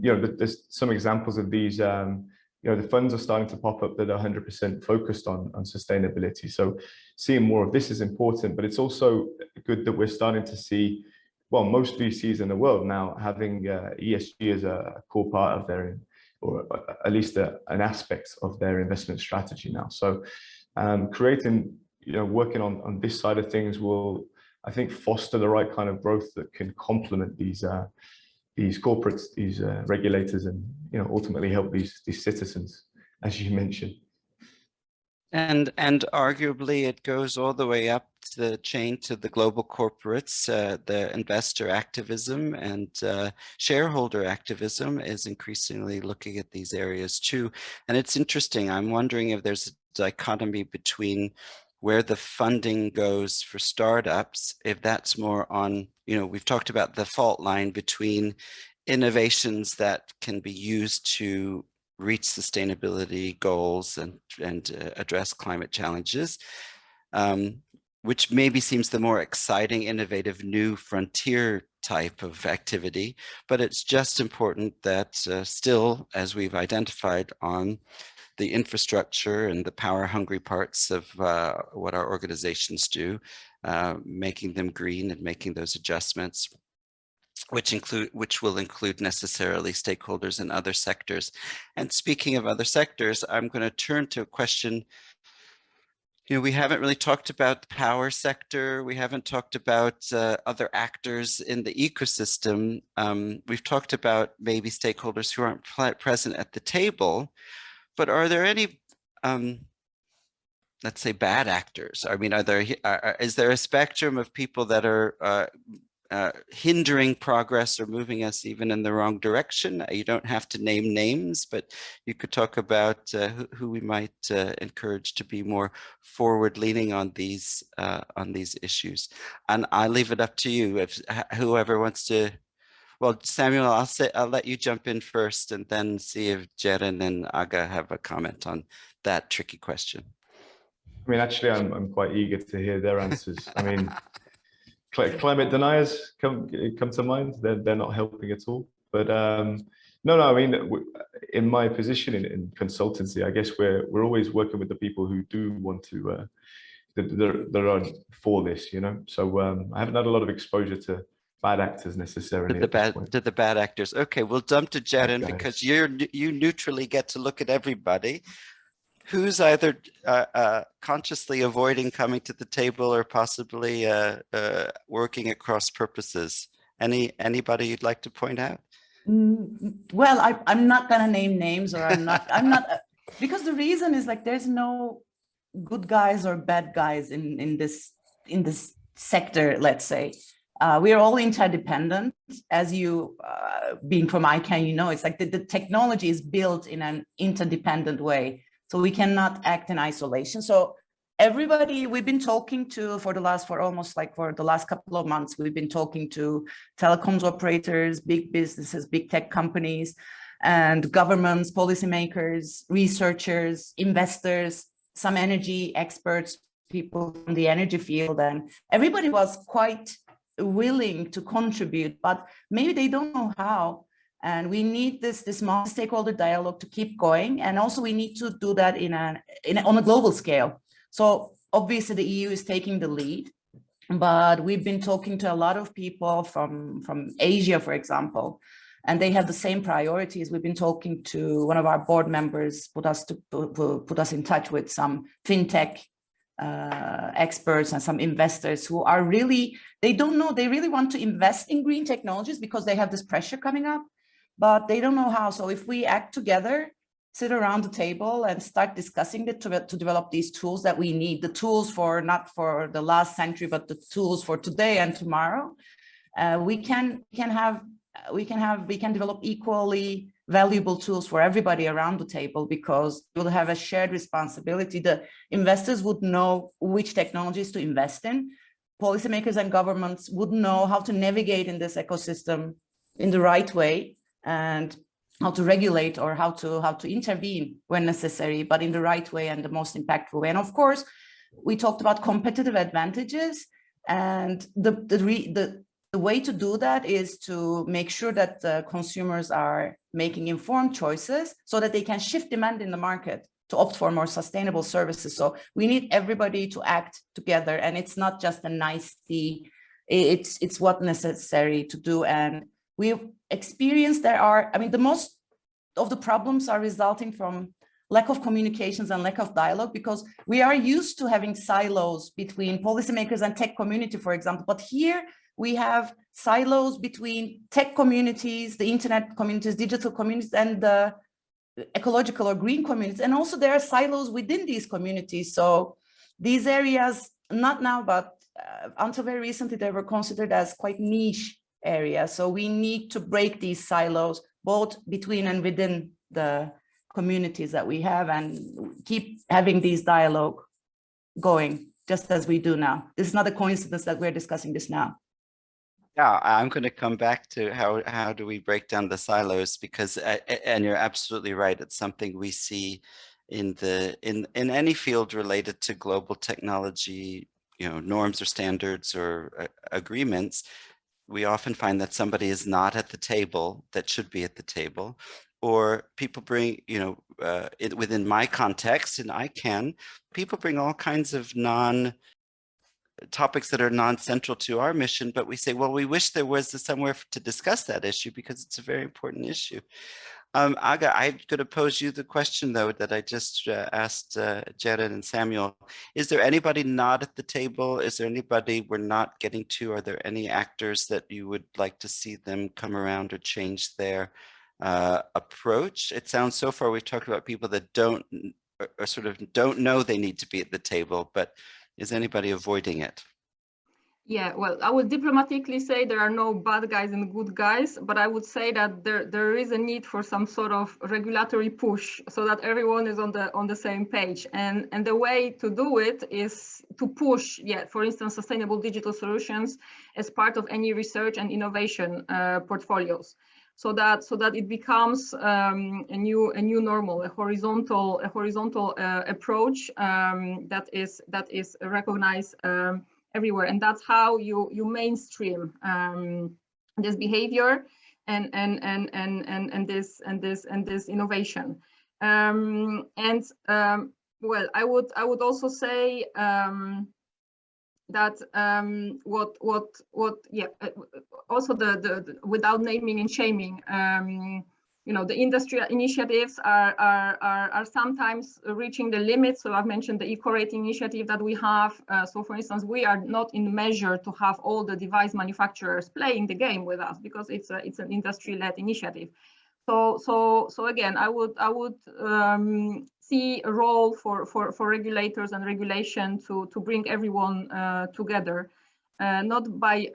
You know, there's some examples of these. You know, the funds are starting to pop up that are 100% focused on sustainability. So seeing more of this is important, but it's also good that we're starting to see, well, most VCs in the world now having ESG as a core part of their, or at least an aspect of their investment strategy now. So creating, you know, working on this side of things will, I think, foster the right kind of growth that can complement these corporates, these regulators, and, you know, ultimately help these citizens, as you mentioned. And arguably it goes all the way up the chain to the global corporates, the investor activism and shareholder activism is increasingly looking at these areas too. And it's interesting, I'm wondering if there's a dichotomy between where the funding goes for startups, if that's more on, you know, we've talked about the fault line between innovations that can be used to reach sustainability goals and address climate challenges, which maybe seems the more exciting, innovative, new frontier type of activity. But it's just important that still, as we've identified on the infrastructure and the power hungry parts of what our organizations do, making them green and making those adjustments, which will include necessarily stakeholders in other sectors. And speaking of other sectors, I'm going to turn to a question. You know, we haven't really talked about the power sector. We haven't talked about other actors in the ecosystem. We've talked about maybe stakeholders who aren't present at the table, but are there any, let's say, bad actors? I mean, is there a spectrum of people that are hindering progress or moving us even in the wrong direction? You don't have to name names, but you could talk about who we might encourage to be more forward-leaning on these issues. And I leave it up to you, if whoever wants to. Well, Samuel, I'll let you jump in first, and then see if Jeren and Aga have a comment on that tricky question. I mean, actually, I'm quite eager to hear their answers. I mean, climate deniers come to mind. They're not helping at all. But no, I mean, in my position in consultancy, I guess we're always working with the people who do want to, that are for this, you know. So I haven't had a lot of exposure to bad actors necessarily. To the bad actors. Okay, we'll jump to Jeren because you neutrally get to look at everybody. Who's either consciously avoiding coming to the table or possibly working at cross purposes? Anybody you'd like to point out? Well, I'm not gonna name names, or I'm not because the reason is, like, there's no good guys or bad guys in this sector, let's say. We are all interdependent. As you being from ICANN, you know, it's like the technology is built in an interdependent way. So we cannot act in isolation. So everybody we've been talking to for the last couple of months, we've been talking to telecoms operators, big businesses, big tech companies, and governments, policymakers, researchers, investors, some energy experts, people from the energy field, and everybody was quite willing to contribute, but maybe they don't know how. And we need this multi-stakeholder dialogue to keep going. And also we need to do that on a global scale. So obviously the EU is taking the lead, but we've been talking to a lot of people from Asia, for example, and they have the same priorities. We've been talking to one of our board members, put us in touch with some fintech experts and some investors who are really, they don't know, they really want to invest in green technologies because they have this pressure coming up, but they don't know how. So if we act together, sit around the table and start discussing it to develop these tools that we need, the tools for not for the last century, but the tools for today and tomorrow, we can develop equally valuable tools for everybody around the table, because we'll have a shared responsibility. The investors would know which technologies to invest in. Policymakers and governments would know how to navigate in this ecosystem in the right way, and how to regulate or how to intervene when necessary, but in the right way and the most impactful way. And of course, we talked about competitive advantages, and the way to do that is to make sure that the consumers are making informed choices so that they can shift demand in the market to opt for more sustainable services. So we need everybody to act together, and it's not just a nicety, it's what necessary to do. And we've experienced the most of the problems are resulting from lack of communications and lack of dialogue, because we are used to having silos between policymakers and tech community, for example. But here we have silos between tech communities, the internet communities, digital communities, and the ecological or green communities. And also there are silos within these communities. So these areas not now, but until very recently, they were considered as quite niche areas. So we need to break these silos, both between and within the communities that we have, and keep having these dialogue going, just as we do now. This is not a coincidence that we're discussing this now. Yeah, I'm going to come back to how do we break down the silos, because and you're absolutely right. It's something we see in any field related to global technology, norms or standards or agreements. We often find that somebody is not at the table that should be at the table, or people bring, within my context in ICANN, people bring all kinds of topics that are non-central to our mission, but we say, well, we wish there was somewhere to discuss that issue because it's a very important issue. Aga, I'm going to pose you the question, though, that I just asked Jared and Samuel. Is there anybody not at the table? Is there anybody we're not getting to? Are there any actors that you would like to see them come around or change their approach? It sounds so far we've talked about people that don't know they need to be at the table, but is anybody avoiding it? Yeah, well, I would diplomatically say there are no bad guys and good guys, but I would say that there is a need for some sort of regulatory push so that everyone is on the same page. And the way to do it is to push, for instance, sustainable digital solutions as part of any research and innovation portfolios. So that it becomes a new normal, a horizontal approach that is recognized everywhere, and that's how you mainstream this behavior and this innovation. Well, I would also say that also the without naming and shaming, the industry initiatives are sometimes reaching the limits. So I've mentioned the eco-rating initiative that we have. So for instance, we are not in measure to have all the device manufacturers playing the game with us because it's an industry-led initiative. So again, I would see a role for regulators and regulation to bring everyone together, not by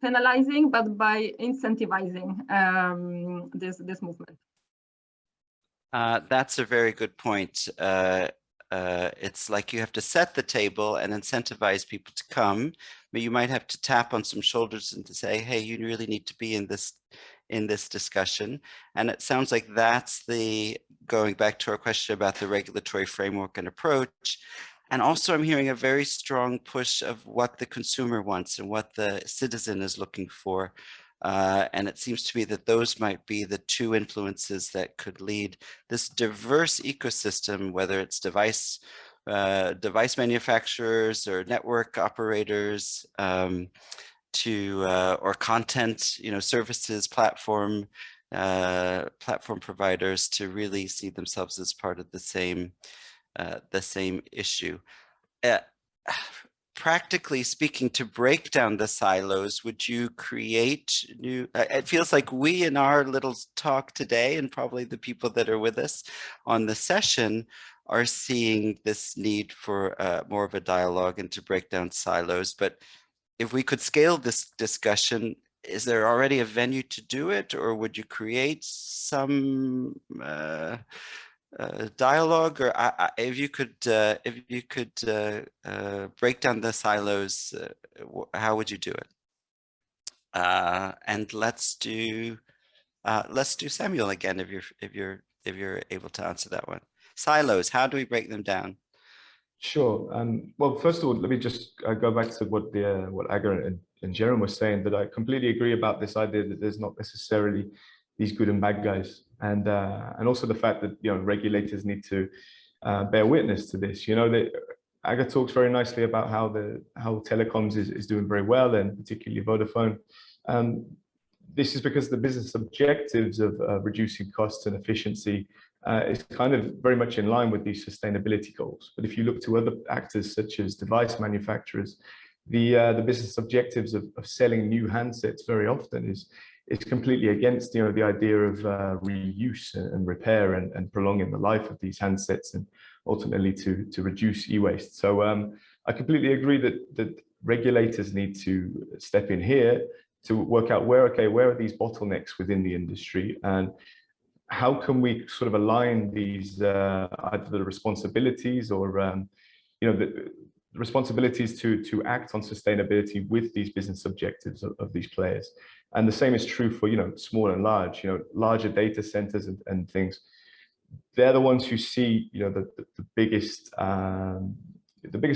penalizing, but by incentivizing this movement. That's a very good point. It's like you have to set the table and incentivize people to come, but you might have to tap on some shoulders and to say, hey, you really need to be in this discussion. And it sounds like that's going back to our question about the regulatory framework and approach. And also I'm hearing a very strong push of what the consumer wants and what the citizen is looking for. And it seems to me that those might be the two influences that could lead this diverse ecosystem, whether it's device manufacturers or network operators, or content, services, platform providers, to really see themselves as part of the same issue. Practically speaking, to break down the silos, would you create new, it feels like we in our little talk today, and probably the people that are with us on the session, are seeing this need for more of a dialogue and to break down silos. But if we could scale this discussion, is there already a venue to do it, or would you create some dialogue, or if you could break down the silos, how would you do it? And let's do Samuel again, if you're able to answer that one. Silos, how do we break them down? Sure. Well, first of all, let me just go back to what Aga and Jerome were saying, that I completely agree about this idea that there's not necessarily these good and bad guys, and also the fact that regulators need to bear witness to this. Aga talks very nicely about how telecoms is doing very well, and particularly Vodafone. This is because the business objectives of reducing costs and efficiency is kind of very much in line with these sustainability goals. But if you look to other actors such as device manufacturers, the business objectives of selling new handsets very often is completely against the idea of reuse and repair and prolonging the life of these handsets, and ultimately to reduce e-waste. So I completely agree that regulators need to step in here to work out where are these bottlenecks within the industry, and how can we sort of align these either the responsibilities or the responsibilities to act on sustainability with these business objectives of these players. And the same is true for small and large, larger data centers and things. They're the ones who see the biggest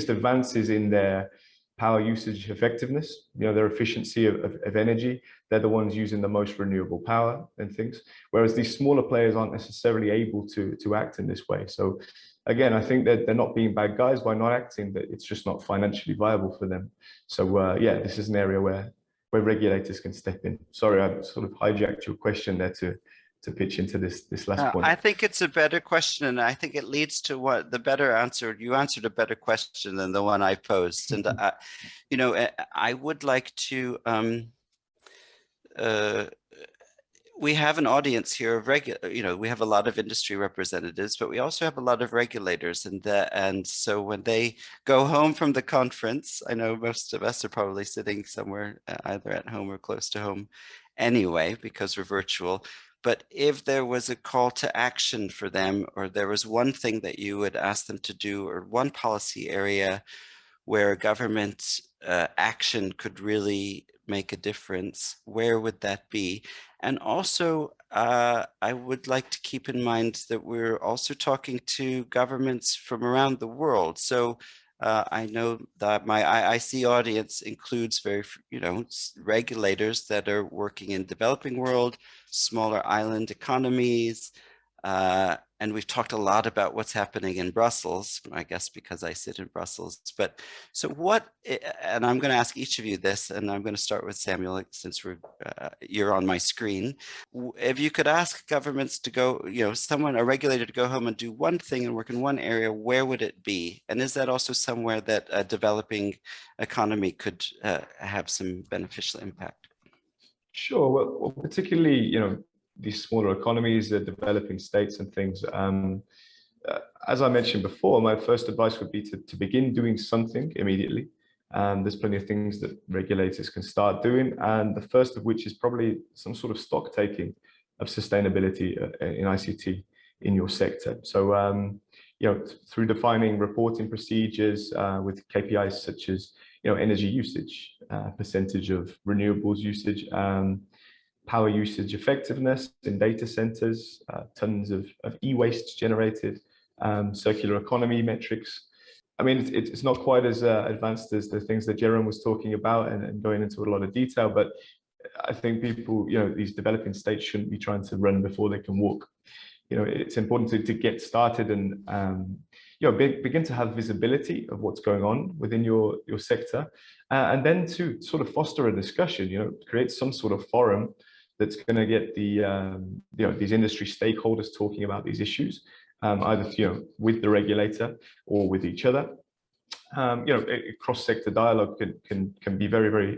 advances in their power usage effectiveness, their efficiency of energy. They're the ones using the most renewable power and things, whereas these smaller players aren't necessarily able to act in this way. So again, I think that they're not being bad guys by not acting, that it's just not financially viable for them. So yeah, this is an area where regulators can step in. Sorry, I sort of hijacked your question there to pitch into this last point. I think it's a better question, and I think it leads to what the better answer. You answered a better question than the one I posed, and I would like to. We have an audience here of we have a lot of industry representatives, but we also have a lot of regulators, and so when they go home from the conference, I know most of us are probably sitting somewhere either at home or close to home anyway, because we're virtual. But if there was a call to action for them, or there was one thing that you would ask them to do, or one policy area where government action could really make a difference, where would that be? And also, I would like to keep in mind that we're also talking to governments from around the world. So I know that my IIC audience includes regulators that are working in developing world, smaller island economies, and we've talked a lot about what's happening in Brussels, I guess because I sit in Brussels. But so what, and I'm going to ask each of you this, and I'm going to start with Samuel, since you're on my screen. If you could ask governments to go, a regulator to go home and do one thing and work in one area, where would it be? And is that also somewhere that a developing economy could have some beneficial impact? Sure. Well, particularly, these smaller economies, the developing states and things. As I mentioned before, my first advice would be to begin doing something immediately. There's plenty of things that regulators can start doing, and the first of which is probably some sort of stock taking of sustainability in ICT in your sector. So, through defining reporting procedures with KPIs such as energy usage, percentage of renewables usage, power usage effectiveness in data centers, tons of e-waste generated, circular economy metrics. I mean, it's not quite as advanced as the things that Jerome was talking about and going into a lot of detail, but I think people, these developing states shouldn't be trying to run before they can walk. It's important to get started and begin to have visibility of what's going on within your sector, and then to sort of foster a discussion, create some sort of forum that's going to get these industry stakeholders talking about these issues, either with the regulator or with each other. Cross-sector dialogue can be very, very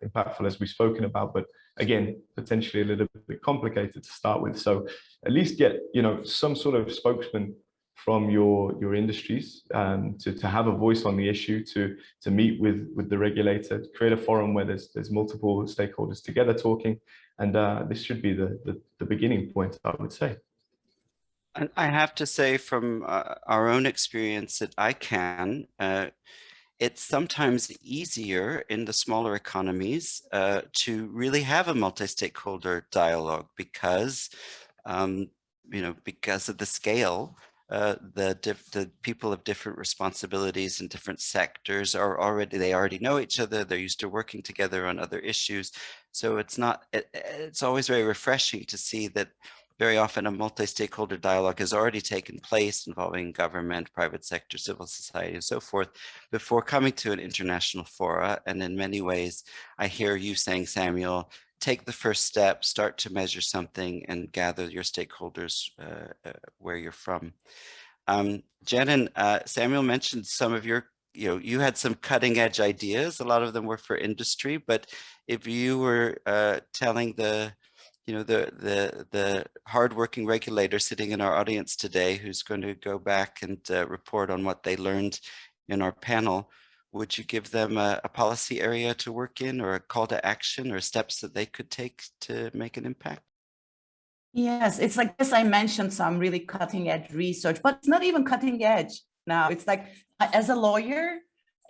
impactful, as we've spoken about, but again, potentially a little bit complicated to start with. So at least get some sort of spokesman from your industries to have a voice on the issue, to meet with the regulator, to create a forum where there's multiple stakeholders together talking, and this should be the beginning point, I would say. And I have to say, from our own experience at ICANN, it's sometimes easier in the smaller economies to really have a multi-stakeholder dialogue because, because of the scale. The people of different responsibilities in different sectors they already know each other. They're used to working together on other issues. So it's always very refreshing to see that very often a multi-stakeholder dialogue has already taken place involving government, private sector, civil society, and so forth before coming to an international fora. And in many ways, I hear you saying, Samuel, take the first step, start to measure something and gather your stakeholders where you're from. Jen and Samuel mentioned some of your, you had some cutting edge ideas. A lot of them were for industry, but if you were telling the hardworking regulator sitting in our audience today, who's going to go back and report on what they learned in our panel, would you give them a policy area to work in, or a call to action, or steps that they could take to make an impact? Yes, it's like this. I mentioned some really cutting edge research, but it's not even cutting edge now. It's like, as a lawyer,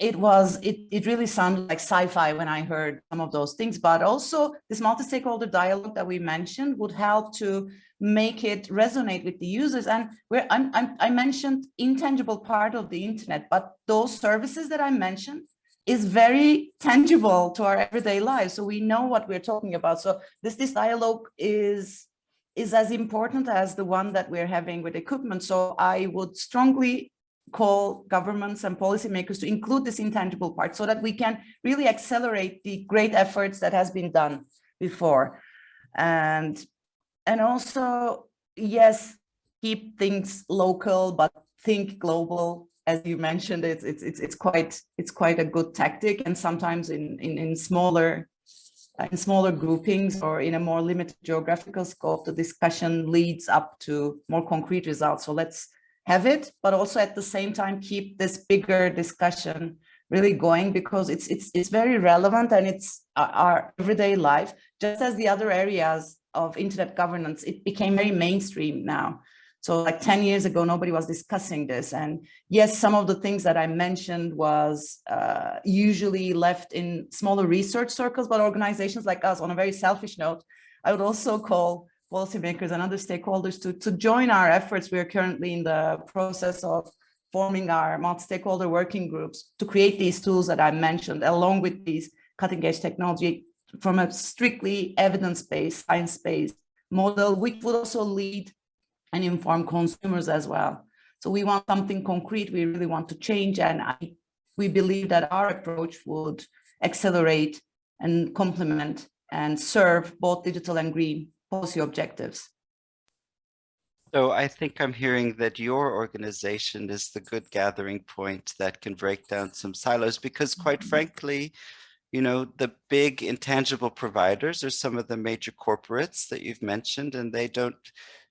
it really sounded like sci-fi when I heard some of those things, but also this multi-stakeholder dialogue that we mentioned would help to make it resonate with the users. And I mentioned intangible part of the internet, but those services that I mentioned is very tangible to our everyday lives. So we know what we're talking about. So this dialogue is as important as the one that we're having with equipment. So I would strongly call governments and policymakers to include this intangible part so that we can really accelerate the great efforts that has been done before. And also, yes, keep things local, but think global. As you mentioned, it's quite a good tactic. And sometimes in smaller groupings or in a more limited geographical scope, the discussion leads up to more concrete results. So let's have it, but also at the same time keep this bigger discussion really going, because it's very relevant and it's our everyday life. Just as the other areas of internet governance, it became very mainstream now. So like 10 years ago, nobody was discussing this. And yes, some of the things that I mentioned was usually left in smaller research circles, but organizations like us, on a very selfish note, I would also call policymakers and other stakeholders to join our efforts. We are currently in the process of forming our multi-stakeholder working groups to create these tools that I mentioned, along with these cutting-edge technology from a strictly evidence-based, science-based model, which would also lead and inform consumers as well. So we want something concrete. We really want to change, and we believe that our approach would accelerate and complement and serve both digital and green policy objectives. So I think I'm hearing that your organization is the good gathering point that can break down some silos, because quite frankly, you know, the big intangible providers are some of the major corporates that you've mentioned, and they don't,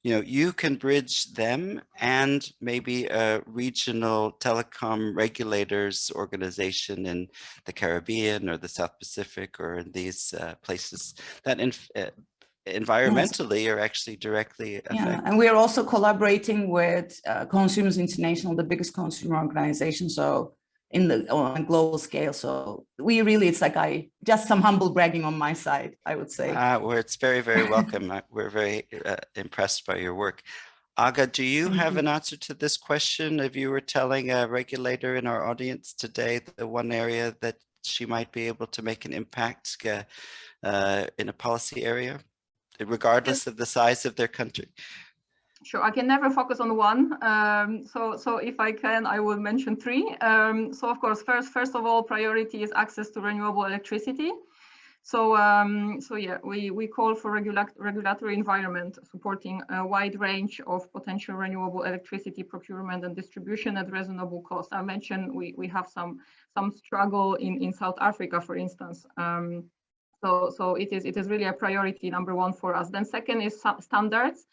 you know, you can bridge them and maybe a regional telecom regulators organization in the Caribbean or the South Pacific or in these places that environmentally are actually directly affected. Yeah, and we are also collaborating with Consumers International, the biggest consumer organization, so on a global scale. So we really, it's like just some humble bragging on my side, I would say. Where it's very, very welcome. We're very impressed by your work. Aga, do you have an answer to this question? If you were telling a regulator in our audience today the one area that she might be able to make an impact in a policy area, regardless of the size of their country? Sure, I can never focus on one. So if I can, I will mention three. So of course, first of all, priority is access to renewable electricity. So yeah, we call for regulatory environment supporting a wide range of potential renewable electricity procurement and distribution at reasonable cost. I mentioned we have some struggle in South Africa, for instance. So it is really a priority number one for us. Then second is standards.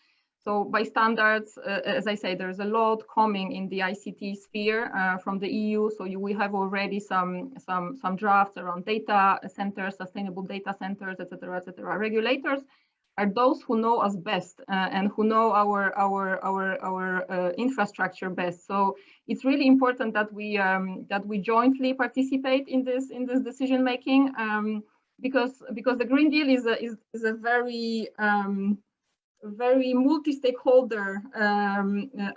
So by standards, as I say, there's a lot coming in the ICT sphere from the EU. So we have already some drafts around data centers, sustainable data centers, et cetera, et cetera. Regulators are those who know us best and who know our infrastructure best. So it's really important that we jointly participate in this decision making, because the Green Deal is a very multi-stakeholder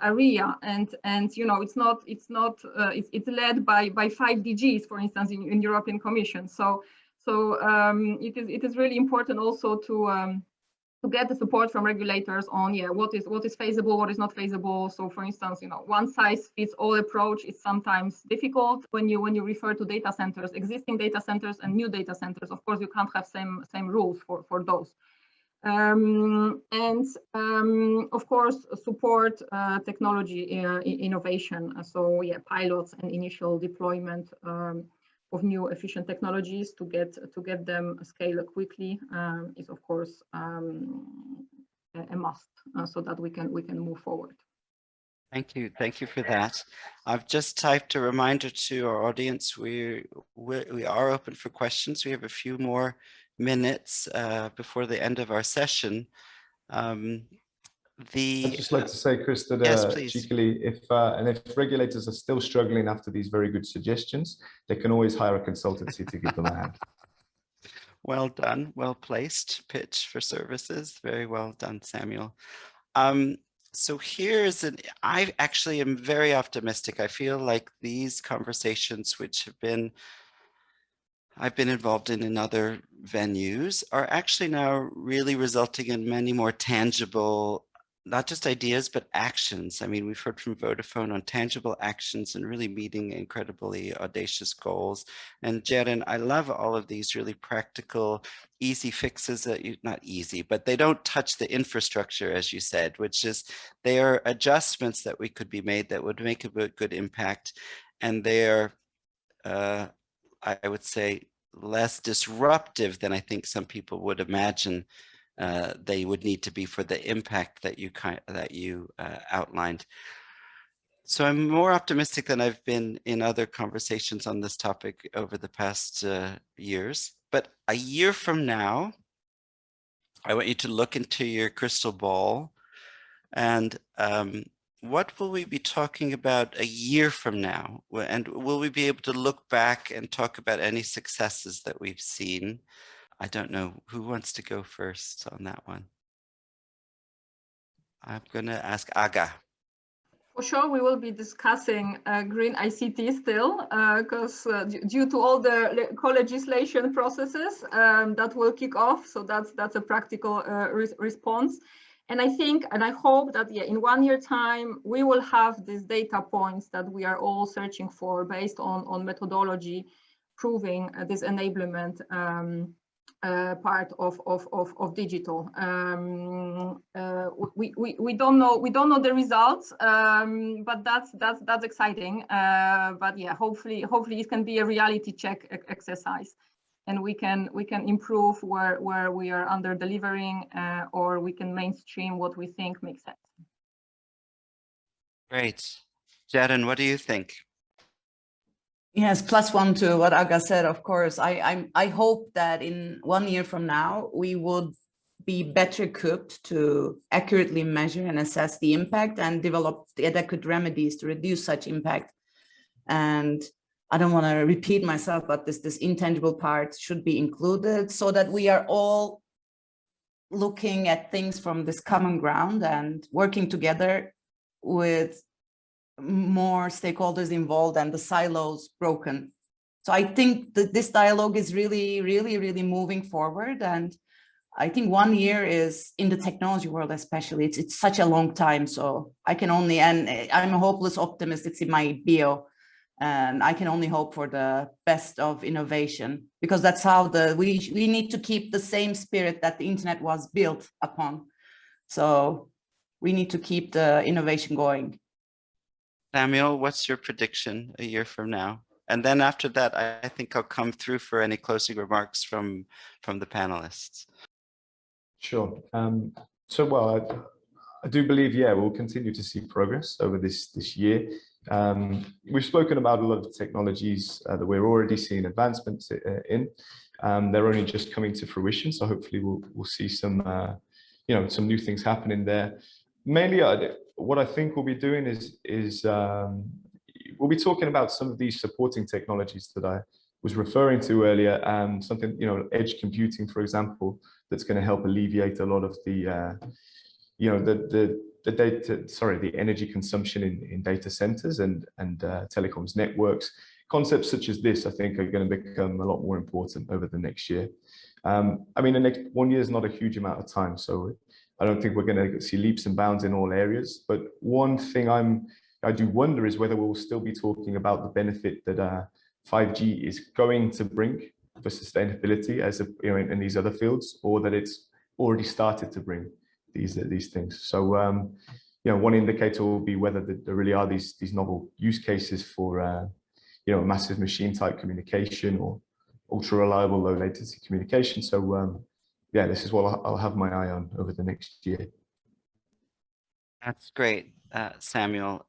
area, and you know, it's led by 5 DGs, for instance, in European Commission. So it is really important also to get the support from regulators on what is feasible, what is not feasible. So for instance, you know, one size fits all approach is sometimes difficult when you refer to data centers, existing data centers and new data centers. Of course, you can't have same rules for those. Of course, support technology innovation. So yeah, pilots and initial deployment of new efficient technologies to get them scale quickly is of course a must, so that we can move forward. Thank you for that. I've just typed a reminder to our audience. We are open for questions. We have a few more minutes before the end of our session. I'd just like to say, Chris, that yes, please. cheekily, if regulators are still struggling after these very good suggestions, they can always hire a consultancy to give them a hand. Well done, well placed pitch for services. Very well done, Samuel. So I actually am very optimistic. I feel like these conversations, which I've been involved in other venues, are actually now really resulting in many more tangible, not just ideas, but actions. I mean, we've heard from Vodafone on tangible actions and really meeting incredibly audacious goals. And Jaren, I love all of these really practical, easy fixes that not easy, but they don't touch the infrastructure, as you said, which is they are adjustments that we could be made that would make a good impact. And they are, I would say, less disruptive than I think some people would imagine they would need to be for the impact that you outlined. So I'm more optimistic than I've been in other conversations on this topic over the past years. But a year from now, I want you to look into your crystal ball and what will we be talking about a year from now? And will we be able to look back and talk about any successes that we've seen? I don't know. Who wants to go first on that one? I'm going to ask Aga. For sure, we will be discussing green ICT still, because due to all the co-legislation processes that will kick off. So that's a practical response. And I think, and I hope that in 1 year time, we will have these data points that we are all searching for based on methodology, proving this enablement part of digital. We don't know the results, but that's exciting. But yeah, hopefully it can be a reality check exercise, and we can improve where we are under delivering, or we can mainstream what we think makes sense. Great. Jaren, what do you think? Yes, +1 to what Aga said, of course. I hope that in 1 year from now, we would be better equipped to accurately measure and assess the impact and develop the adequate remedies to reduce such impact. And I don't want to repeat myself, but this intangible part should be included so that we are all looking at things from this common ground and working together with more stakeholders involved and the silos broken. So I think that this dialogue is really moving forward. And I think 1 year is, in the technology world especially, it's such a long time. So I can only, and I'm a hopeless optimist, it's in my bio, and I can only hope for the best of innovation, because that's how we need to keep the same spirit that the internet was built upon. So we need to keep the innovation going. Samuel, what's your prediction a year from now? And then after that, I think I'll come through for any closing remarks from the panelists. Sure. So, well, I do believe, we'll continue to see progress over this year. We've spoken about a lot of technologies that we're already seeing advancements in. They're only just coming to fruition, so hopefully we'll see some, some new things happening there. Mainly, what I think we'll be doing is we'll be talking about some of these supporting technologies that I was referring to earlier, something, edge computing, for example, that's going to help alleviate a lot of the, the energy consumption in data centers and telecoms networks. Concepts such as this, I think, are going to become a lot more important over the next year. I mean, the next 1 year is not a huge amount of time, so I don't think we're going to see leaps and bounds in all areas. But one thing I do wonder is whether we'll still be talking about the benefit that 5G is going to bring for sustainability, as in these other fields, or that it's already started to bring these things. So one indicator will be whether there really are these novel use cases for massive machine type communication or ultra reliable low latency communication. So this is what I'll have my eye on over the next year. That's great. Samuel.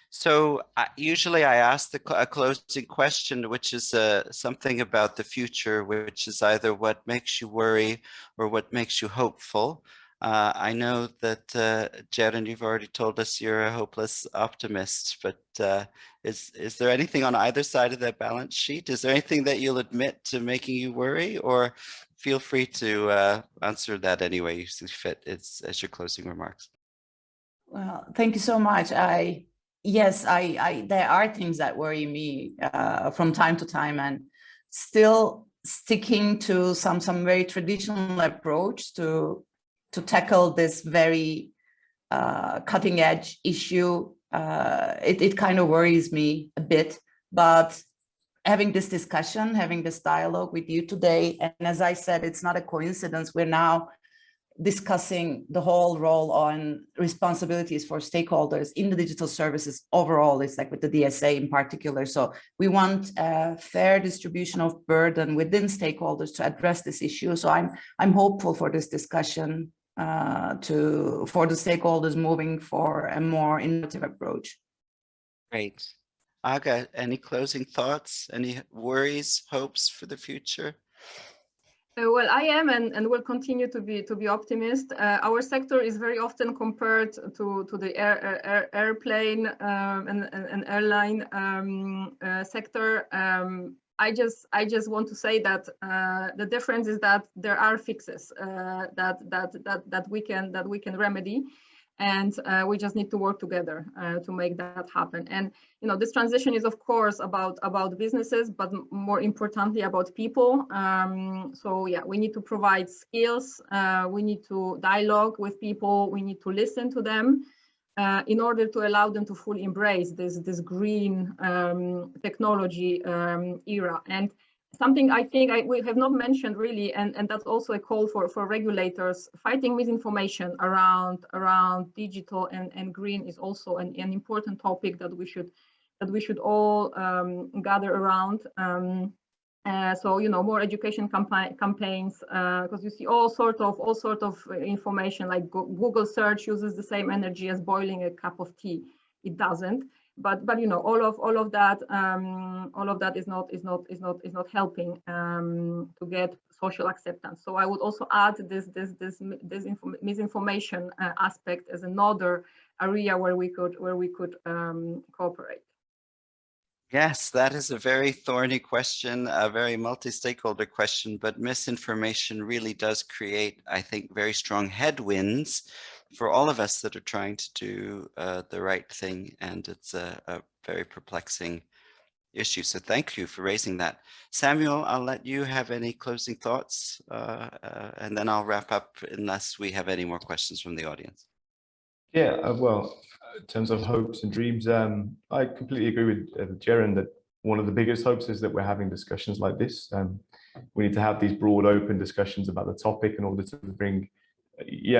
So usually I ask a closing question, which is something about the future, which is either what makes you worry or what makes you hopeful. I know that, Jaren, you've already told us you're a hopeless optimist, but is there anything on either side of that balance sheet? Is there anything that you'll admit to making you worry, or feel free to answer that any way you see fit as your closing remarks? Well, thank you so much. Yes, there are things that worry me from time to time, and still sticking to some very traditional approach to tackle this very cutting edge issue. It kind of worries me a bit, but having this discussion, having this dialogue with you today, and as I said, it's not a coincidence. We're now discussing the whole role on responsibilities for stakeholders in the digital services overall. It's like with the DSA in particular. So we want a fair distribution of burden within stakeholders to address this issue. So I'm hopeful for this discussion for the stakeholders moving for a more innovative approach. Great. Aga, any closing thoughts? Any worries, hopes for the future? Well, I am and will continue to be optimist. Our sector is very often compared to the airplane and airline sector. I just want to say that the difference is that there are fixes that we can remedy, and we just need to work together to make that happen. And this transition is of course about businesses, but more importantly about people. So yeah, we need to provide skills, we need to dialogue with people, we need to listen to them in order to allow them to fully embrace this green technology era. And something I think we have not mentioned really, and that's also a call for regulators. Fighting misinformation around digital and green is also an important topic that we should all gather around. So more education campaigns, because you see all sort of information, like Google search uses the same energy as boiling a cup of tea. It doesn't. But all of that is not helping to get social acceptance. So I would also add this misinformation aspect as another area where we could cooperate. Yes, that is a very thorny question, a very multi-stakeholder question, but misinformation really does create, I think, very strong headwinds for all of us that are trying to do the right thing. And it's a very perplexing issue. So thank you for raising that. Samuel, I'll let you have any closing thoughts, and then I'll wrap up unless we have any more questions from the audience. Yeah, well, in terms of hopes and dreams, I completely agree with Jaren that one of the biggest hopes is that we're having discussions like this. We need to have these broad, open discussions about the topic in order to bring,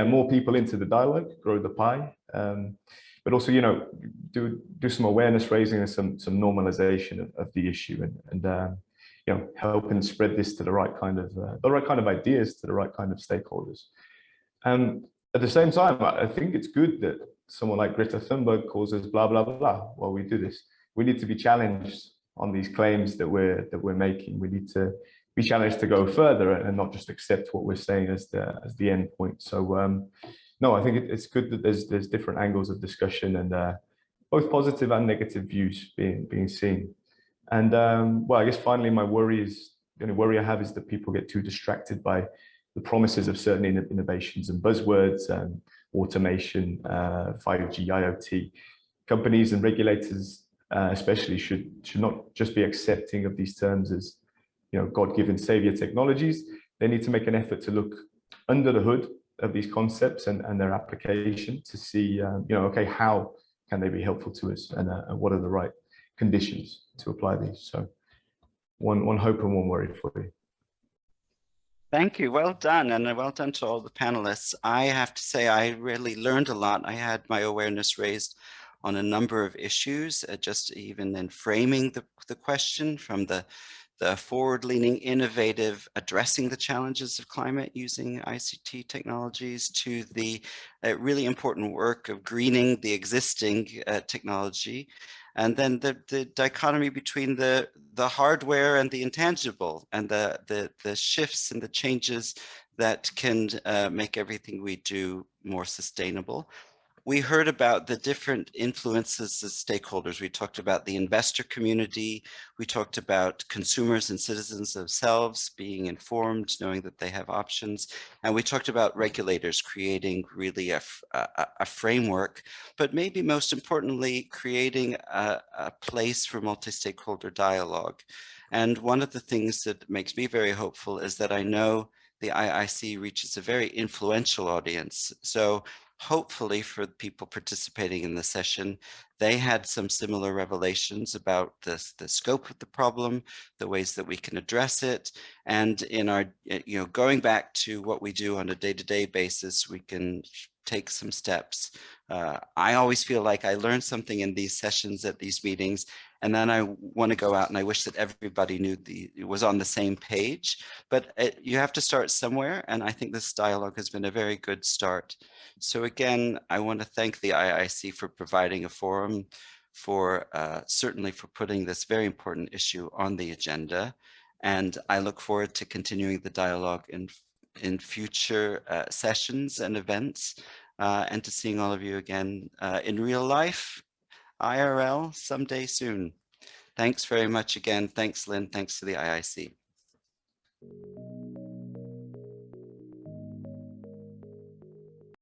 more people into the dialogue, grow the pie, but also, do some awareness raising and some normalization of the issue, and help and spread this to the right kind of ideas to the right kind of stakeholders. At the same time, I think it's good that someone like Greta Thunberg calls us blah, blah, blah while we do this. We need to be challenged on these claims that we're making. We need to be challenged to go further and not just accept what we're saying as the end point. So no, I think it's good that there's different angles of discussion, and both positive and negative views being seen. And well, I guess finally the only worry I have is that people get too distracted by the promises of certain innovations and buzzwords, automation, 5G, IoT. Companies and regulators especially should not just be accepting of these terms as God-given savior technologies. They need to make an effort to look under the hood of these concepts and their application to see, okay, how can they be helpful to us, and what are the right conditions to apply these. So one hope and one worry for you. Thank you. Well done. And well done to all the panelists. I have to say, I really learned a lot. I had my awareness raised on a number of issues, just even in framing the question, from the the forward-leaning, innovative, addressing the challenges of climate using ICT technologies, to the really important work of greening the existing technology. And then the dichotomy between the hardware and the intangible, and the shifts and the changes that can make everything we do more sustainable. We heard about the different influences of stakeholders. We talked about the investor community. We talked about consumers and citizens themselves being informed, knowing that they have options. And we talked about regulators creating really a framework, but maybe most importantly, creating a place for multi-stakeholder dialogue. And one of the things that makes me very hopeful is that I know the IIC reaches a very influential audience. So hopefully for people participating in the session, they had some similar revelations about the scope of the problem, the ways that we can address it. And in our, going back to what we do on a day-to-day basis, we can take some steps. I always feel like I learned something in these sessions at these meetings, and then I want to go out and I wish that everybody knew was on the same page, but you have to start somewhere. And I think this dialogue has been a very good start. So again, I want to thank the IIC for providing a forum, for certainly for putting this very important issue on the agenda. And I look forward to continuing the dialogue in future sessions and events, and to seeing all of you again in real life, IRL, someday soon. Thanks very much again. Thanks, Lynn. Thanks to the IIC.